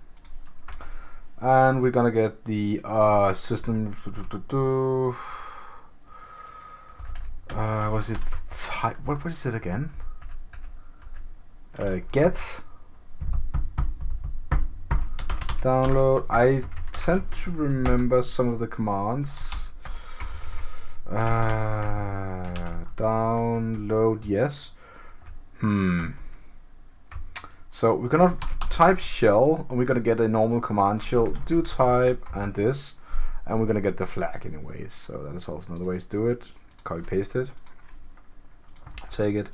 And we're gonna get the system. Was it type? What is it again? Get, download. I tend to remember some of the commands. Download, yes. So we're gonna type shell, and we're gonna get a normal command shell. Do type and this, and we're gonna get the flag anyways. So that is also another way to do it. Copy paste it. Take it.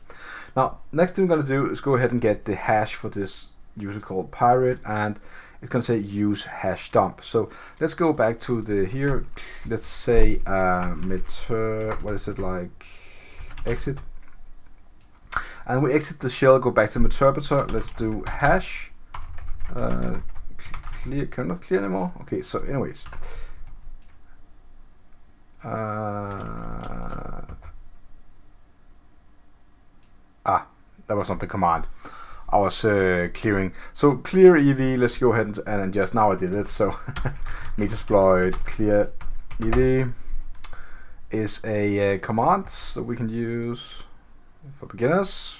Now, next thing I'm gonna do is go ahead and get the hash for this user called pirate, and it's gonna say use hash dump. So let's go back to the here. Let's say what is it, like exit, and we exit the shell. Go back to the interpreter. Let's do hash clear. Cannot clear anymore. Okay. So anyways. That was not the command I was clearing. So clear EV, let's go ahead and just, now I did it. So Metasploit clear EV is a command that we can use for beginners.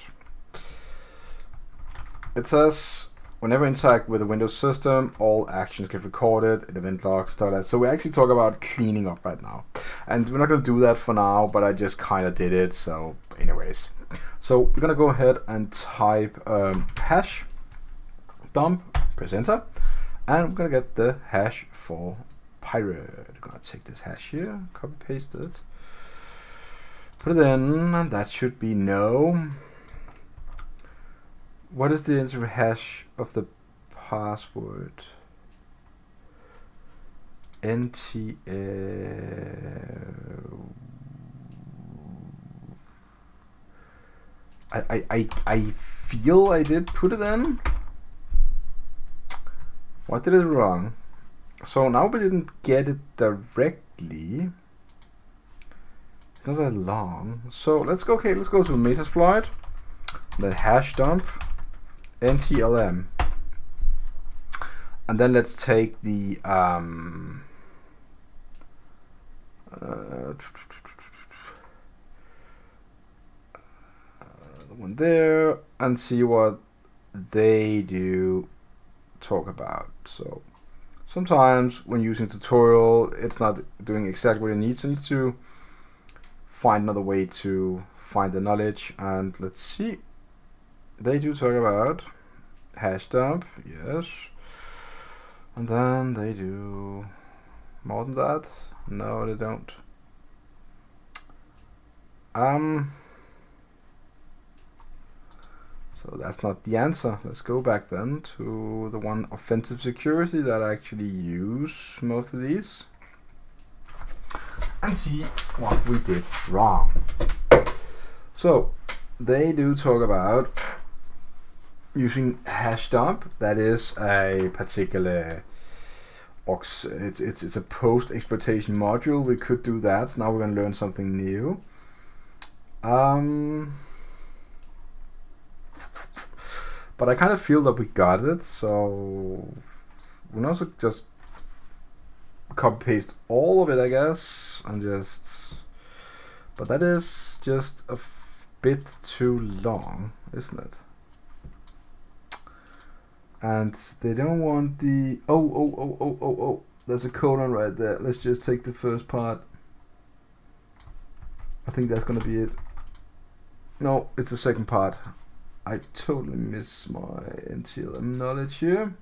It says, whenever interact with a Windows system, all actions get recorded in event logs, stuff like that. So we actually talk about cleaning up right now. And we're not going to do that for now, but I just kind of did it. So anyways. So we're going to go ahead and type hash dump, press enter. And we're going to get the hash for pirate. I'm going to take this hash here, copy paste it. Put it in, and that should be no. What is the answer hash of the password? I feel I did put it in. What did it wrong? So now we didn't get it directly. It's not that long. So let's go. Okay, let's go to Metasploit. Then hash dump NTLM, and then let's take the one there and see what they do talk about. So sometimes when using tutorial, it's not doing exactly what it needs. I need to find another way to find the knowledge, and let's see. They do talk about hash dump, yes, and then they do more than that. No, they don't. So that's not the answer. Let's go back then to the one offensive security that I actually use most of these and see what we did wrong. So they do talk about using hash dump. That is a particular it's a post exploitation module. We could do that. So now we're going to learn something new. But I kind of feel that we got it, so we can also just copy paste all of it, I guess, and just. But that is just a bit too long, isn't it? And they don't want the oh, there's a colon right there. Let's just take the first part. I think that's gonna be it. No, it's the second part. I totally miss my NTLM knowledge here.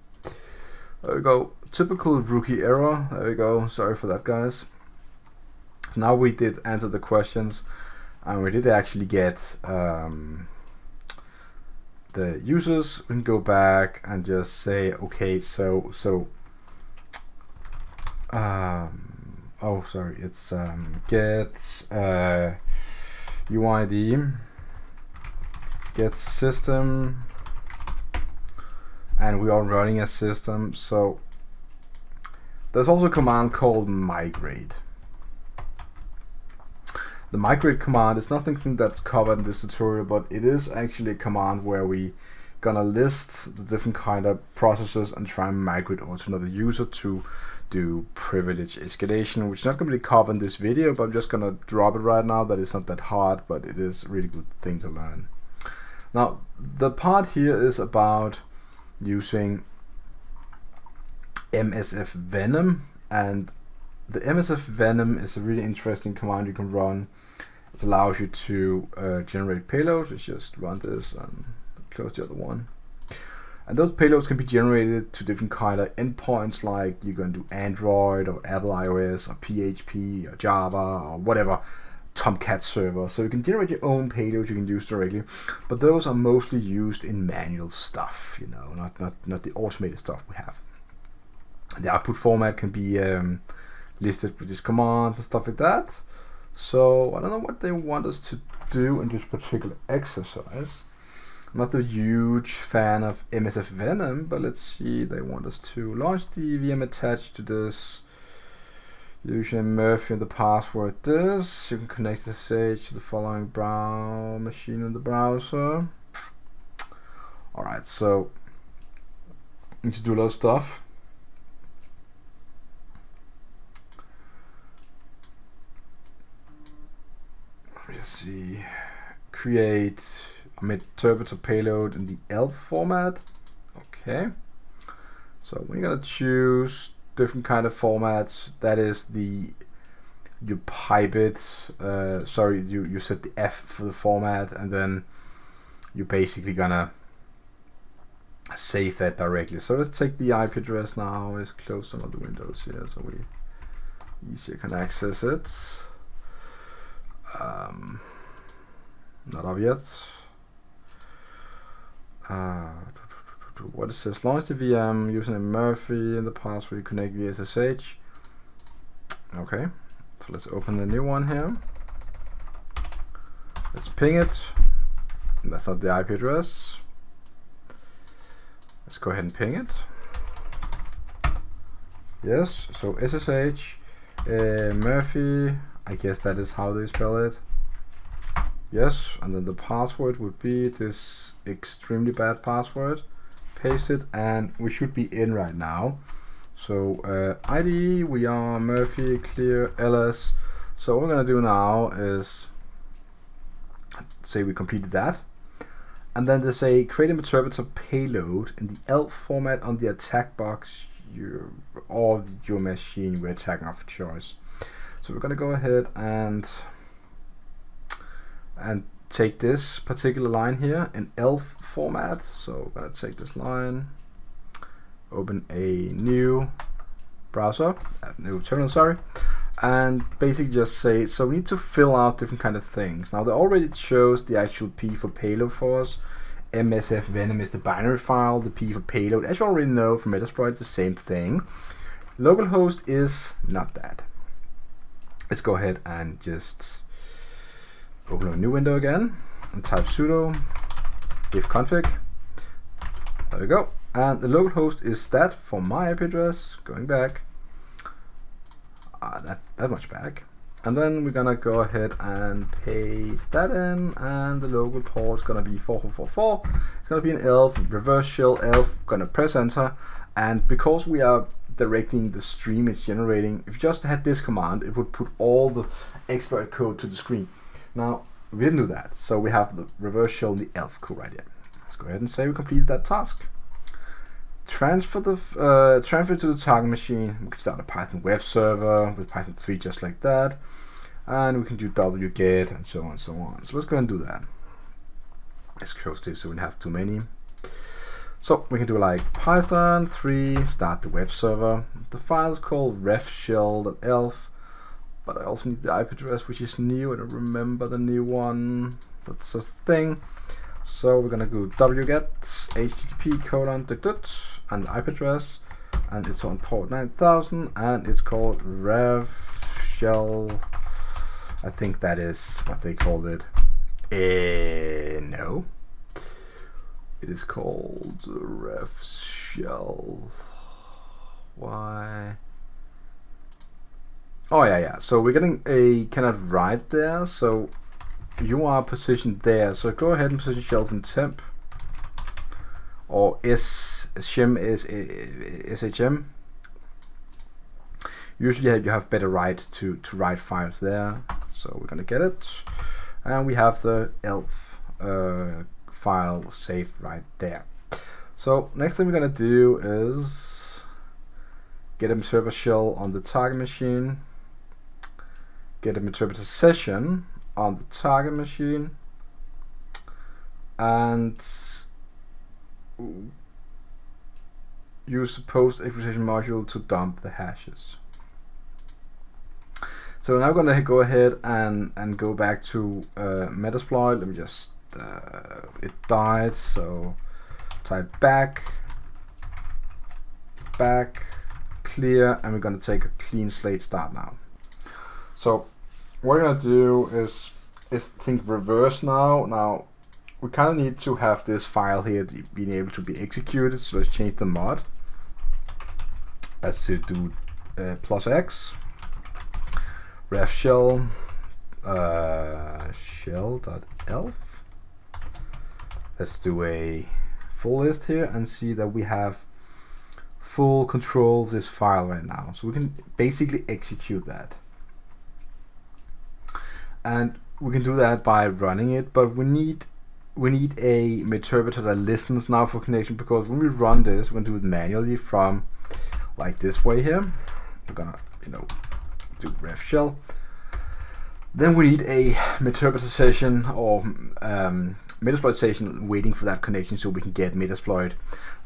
There we go. Typical rookie error. There we go. Sorry for that, guys. Now we did answer the questions, and we did actually get the users. We can go back and just say, okay, so oh, sorry, it's get UID, get system, and we are running a system. So There's also a command called migrate. The migrate command is nothing that's covered in this tutorial, but it is actually a command where we gonna list the different kind of processes and try and migrate over to another user to do privilege escalation, which is not gonna be covered in this video, but I'm just gonna drop it right now. That is not that hard, but it is a really good thing to learn. Now, the part here is about using MSF Venom, and the MSF Venom is a really interesting command you can run. It allows you to generate payloads. Let's just run this and close the other one. And those payloads can be generated to different kind of endpoints, like you can do Android or Apple iOS or PHP or Java or whatever, Tomcat server. So you can generate your own payloads you can use directly, but those are mostly used in manual stuff, you know, not the automated stuff we have. The output format can be listed with this command and stuff like that. So I don't know what they want us to do in this particular exercise. I'm not a huge fan of MSF Venom, but let's see. They want us to launch the VM attached to this. Using Murphy and the password this. You can connect the SSH to the following machine in the browser. Alright, so you need to do a lot of stuff. Let me see. Create a interpreter payload in the ELF format. Okay. So we're gonna choose different kind of formats. That is you pipe it. Sorry, you set the F for the format, and then you're basically gonna save that directly. So let's take the IP address now. Let's close some of the windows here so we easier can access it. Not up yet. What is this? Launch the VM using a Murphy and the password you connect via SSH. Okay, so let's open the new one here. Let's ping it. That's not the IP address. Let's go ahead and ping it. Yes, so SSH Murphy. I guess that is how they spell it. Yes, and then the password would be this extremely bad password. Paste it, and we should be in right now. So ID, we are Murphy clear ls. So what we're gonna do now is say we completed that, and then they say create a interpreter payload in the ELF format on the attack box or your machine we're attacking of choice. So we're gonna go ahead and take this particular line here in ELF format. So we're gonna take this line, open a new browser, new terminal, sorry, and basically just say, so we need to fill out different kind of things. Now they already shows the actual P for payload for us. MSF Venom is the binary file, the P for payload, as you already know from Metasploit, it's the same thing. Localhost is not that. Let's go ahead and just open a new window again and type sudo ifconfig. There we go. And the localhost is that for my IP address, going back that much back. And then we're gonna go ahead and paste that in, and the local port is gonna be 4444. It's gonna be an ELF, reverse shell ELF, gonna press enter. And because we are directing the stream it's generating, if you just had this command, it would put all the exploit code to the screen. Now, we didn't do that, so we have the reverse shell and the ELF code right here. Let's go ahead and say we completed that task. Transfer to the target machine. We can start a Python web server with Python 3 just like that, and we can do wget and so on and so on. So let's go ahead and do that. Let's close this so we don't have too many. So we can do like Python 3 start the web server. The file is called refshell.elf. But I also need the IP address, which is new. I don't remember the new one. That's a thing. So we're gonna go wget http:// and the IP address, and it's on port 9000, and it's called refshell. I think that is what they called it. No, it is called refshell. Why? Oh yeah. So we're getting a kind of right there. So you are positioned there. So go ahead and position shelf in temp, or shim is SHM. Usually you have better right to write files there. So we're gonna get it, and we have the ELF file saved right there. So next thing we're gonna do is get a interpreter shell on the target machine, get an interpreter session on the target machine, and use the post exploitation module to dump the hashes. So now I'm gonna go ahead and go back to Metasploit. Let me just it died, so type back, clear, and we're gonna take a clean slate start now. So what we're gonna do is think reverse now. Now we kind of need to have this file here being able to be executed. So let's change the mod. Let's do +x ref shell shell.elf. Let's do a full list here and see that we have full control of this file right now. So we can basically execute that. And we can do that by running it, but we need a interpreter that listens now for connection, because when we run this, we're gonna do it manually from like this way here. We're gonna, do ref shell. Then we need a Metasploit session or Metasploit session waiting for that connection, so we can get Metasploit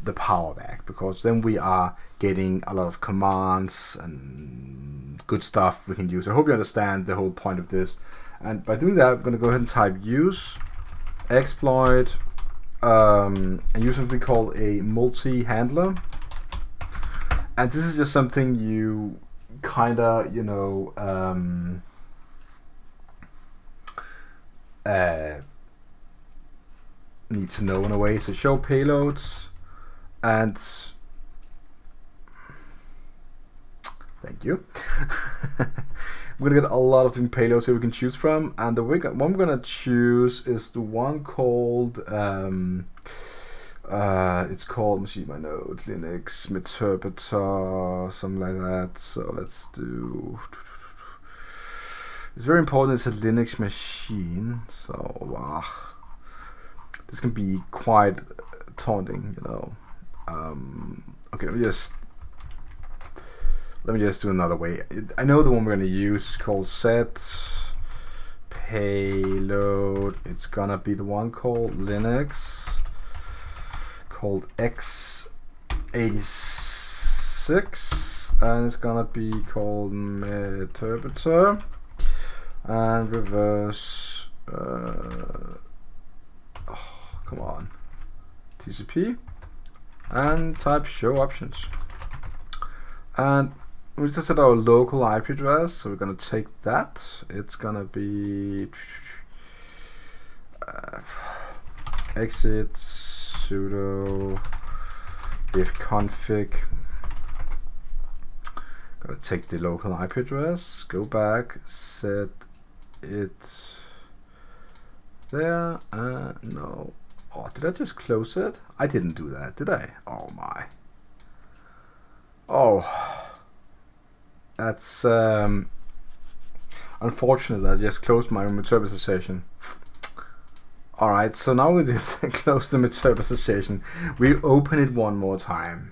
the power back, because then we are getting a lot of commands and good stuff we can use. I hope you understand the whole point of this. And by doing that, I'm going to go ahead and type use exploit and use something called a multi-handler. And this is just something you kind of, need to know in a way. So show payloads, and thank you. We're gonna get a lot of different payloads here we can choose from, and the one we're gonna choose is the one called it's called, let me see my note, Linux Interpreter, something like that. So let's do, it's very important it's a Linux machine, so this can be quite taunting, okay, let me just do another way. I know the one we're gonna use is called set payload. It's gonna be the one called Linux, called x86, and it's gonna be called Interpreter, and reverse come on, TCP, and type show options. And we just set our local IP address, so we're gonna take that. It's gonna be exit sudo ifconfig. Gonna take the local IP address, go back, set it there, no. Oh, did I just close it? I didn't do that, did I? Oh my. Oh, that's unfortunate. I just closed my interpreter session. Alright, so now we did close the interpreter session. We open it one more time.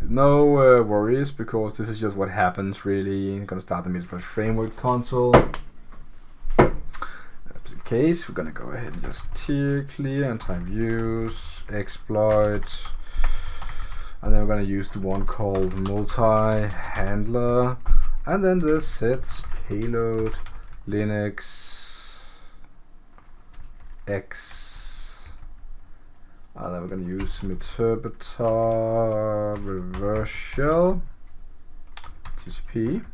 No worries, because this is just what happens really. I'm gonna start the Metasploit framework console. Case, we're gonna go ahead and just clear and type use exploit, and then we're gonna use the one called multi-handler, and then the set payload Linux X, and then we're gonna use Interpreter reverse shell TCP,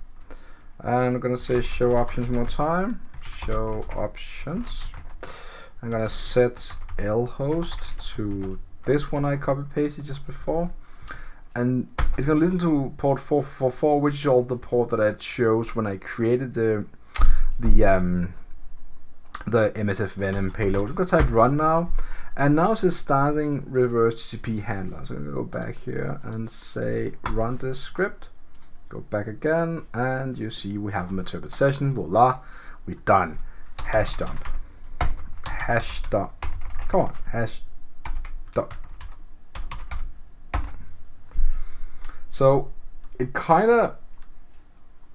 and we're gonna say show options one more time. Show options. I'm gonna set lhost to this one I copy pasted just before, and it's going to listen to port 444, which is all the port that I chose when I created the MSF Venom payload. I'm going to type run now, and now it says starting reverse TCP handler. So I'm going to go back here and say run this script. Go back again, and you see we have a Metasploit session. Voila, we're done. Hash dump. Hash dump. Come on, hash dump. So it kind of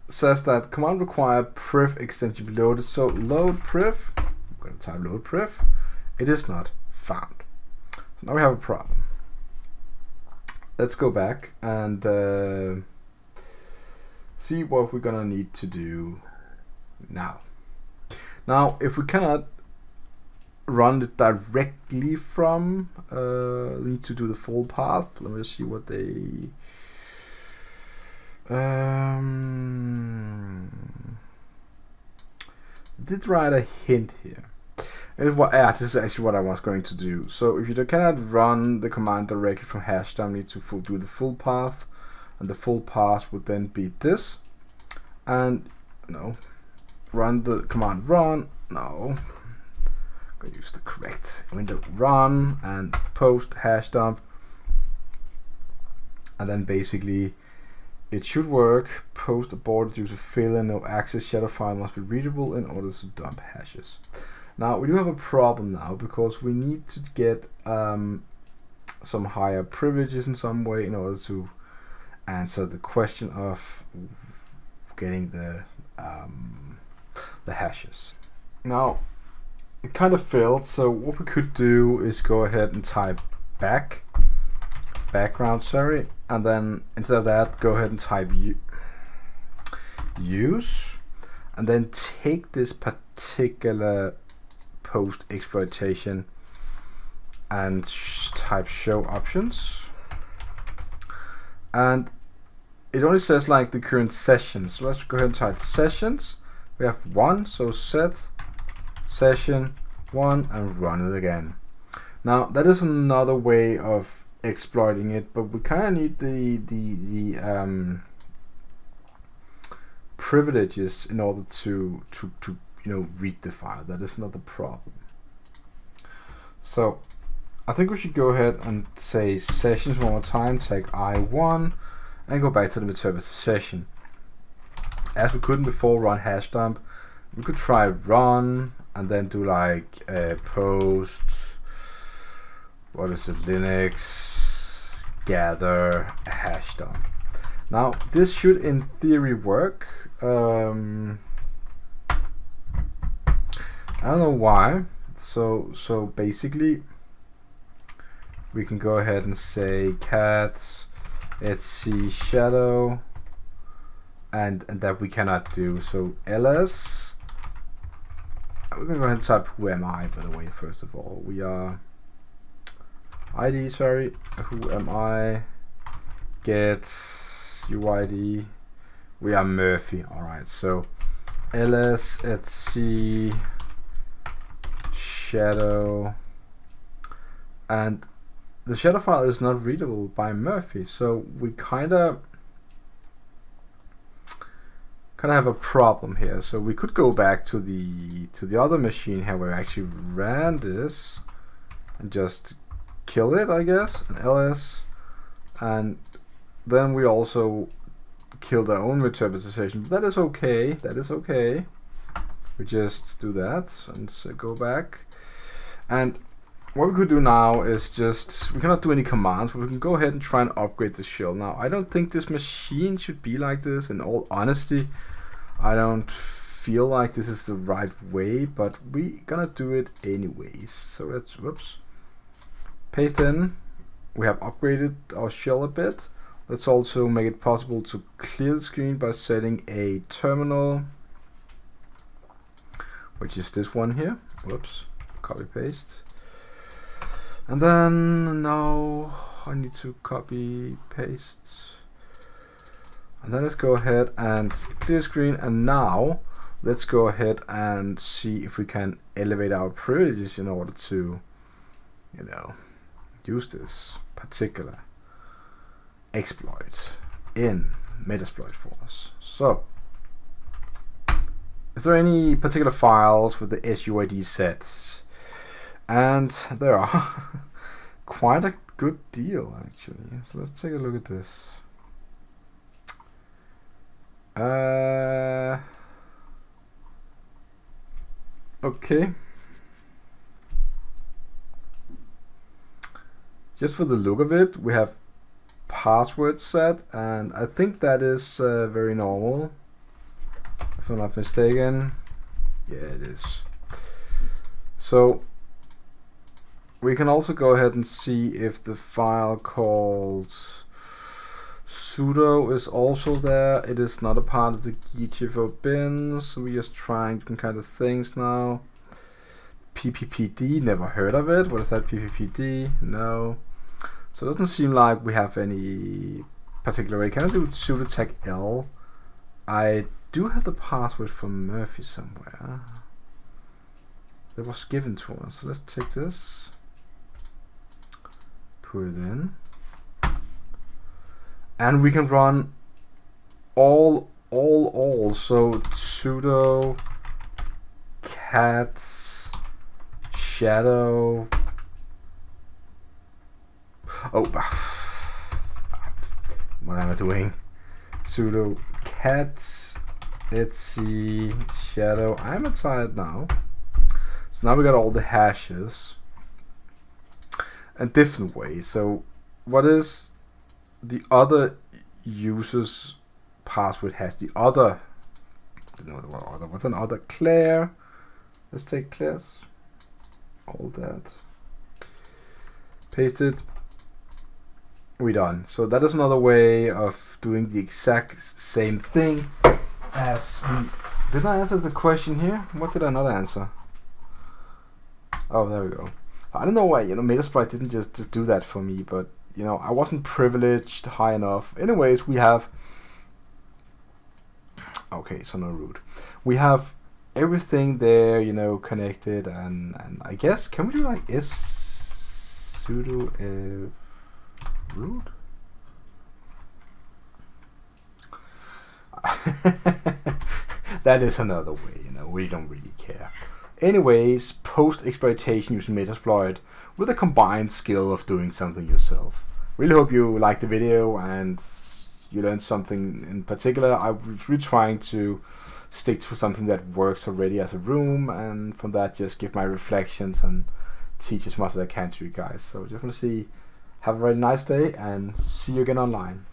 says that command require priv extension be loaded. So load priv. I'm going to type load priv. It is not found. So now we have a problem. Let's go back and see what we're gonna need to do now. Now, if we cannot run it directly from, we need to do the full path. Let me see what they. Did write a hint here. This is actually what I was going to do. So if you cannot run the command directly from hashtag, you need to do the full path, and the full path would then be this. And run the command run. No, I'm gonna use the correct window. Run and post hash dump, and then basically it should work. Post aborted due to failure. No access. Shadow file must be readable in order to dump hashes. Now we do have a problem now because we need to get some higher privileges in some way in order to answer the question of getting the hashes. Now it kind of failed, so what we could do is go ahead and type background, and then instead of that go ahead and type use, and then take this particular post exploitation and type show options, and it only says like the current session. So let's go ahead and type sessions. We have one, so set session 1 and run it again. Now that is another way of exploiting it, but we kind of need the privileges in order to read the file. That is not the problem. So I think we should go ahead and say sessions one more time, take I1 and go back to the Metasploit session. As we couldn't before run hash dump, we could try run and then do like post, what is it, Linux gather hash dump. Now this should in theory work. I don't know why. So basically we can go ahead and say cat etc shadow, and that we cannot do. So ls, we're gonna go ahead and type who am I, by the way. First of all, we are id, sorry, who am I, get uid, we are Murphy. Alright, so ls etc shadow, and the shadow file is not readable by Murphy, so we kind of have a problem here. So we could go back to the other machine here where we actually ran this and just kill it, I guess, and ls, and then we also killed our own interpretation. But that is okay. That is okay. We just do that and go back. And what we could do now is just, we cannot do any commands, but we can go ahead and try and upgrade the shell. Now, I don't think this machine should be like this. In all honesty, I don't feel like this is the right way, but we gonna do it anyways. So let's, whoops, paste in. We have upgraded our shell a bit. Let's also make it possible to clear the screen by setting a terminal, which is this one here. Whoops, copy paste. And then now I need to copy paste. And then let's go ahead and clear screen. And now let's go ahead and see if we can elevate our privileges in order to, use this particular exploit in Metasploit for us. So, is there any particular files with the SUID sets? And there are quite a good deal actually. So let's take a look at this. Okay. Just for the look of it, we have password set, and I think that is very normal, if I'm not mistaken. Yeah, it is. So we can also go ahead and see if the file called sudo is also there. It is not a part of the GTFO bin, so we're just trying different kind of things now. PPPD, never heard of it. What is that, PPPD? No. So it doesn't seem like we have any particular way. Can I do sudo tag L? I do have the password for Murphy somewhere. That was given to us. So let's take this, put it in, and we can run all. So sudo cat shadow. Oh, what am I doing? Sudo cat etc shadow. I'm tired now. So now we got all the hashes and different ways. So what is the other user's password hash? The other, what's an other? Claire. Let's take Claire's. All that. Paste it. We're done. So that is another way of doing the exact same thing as did I answer the question here? What did I not answer? Oh, there we go. I don't know why, Metasploit didn't just do that for me, but I wasn't privileged high enough. Anyways, we have, okay, so no root. We have everything there, connected, and I guess, can we do like sudo root? That is another way, we don't really care. Anyways, post-exploitation using Metasploit with a combined skill of doing something yourself. Really hope you liked the video and you learned something in particular. I was really trying to stick to something that works already as a room, and from that just give my reflections and teach as much as I can to you guys. So just want to have a very nice day and see you again online.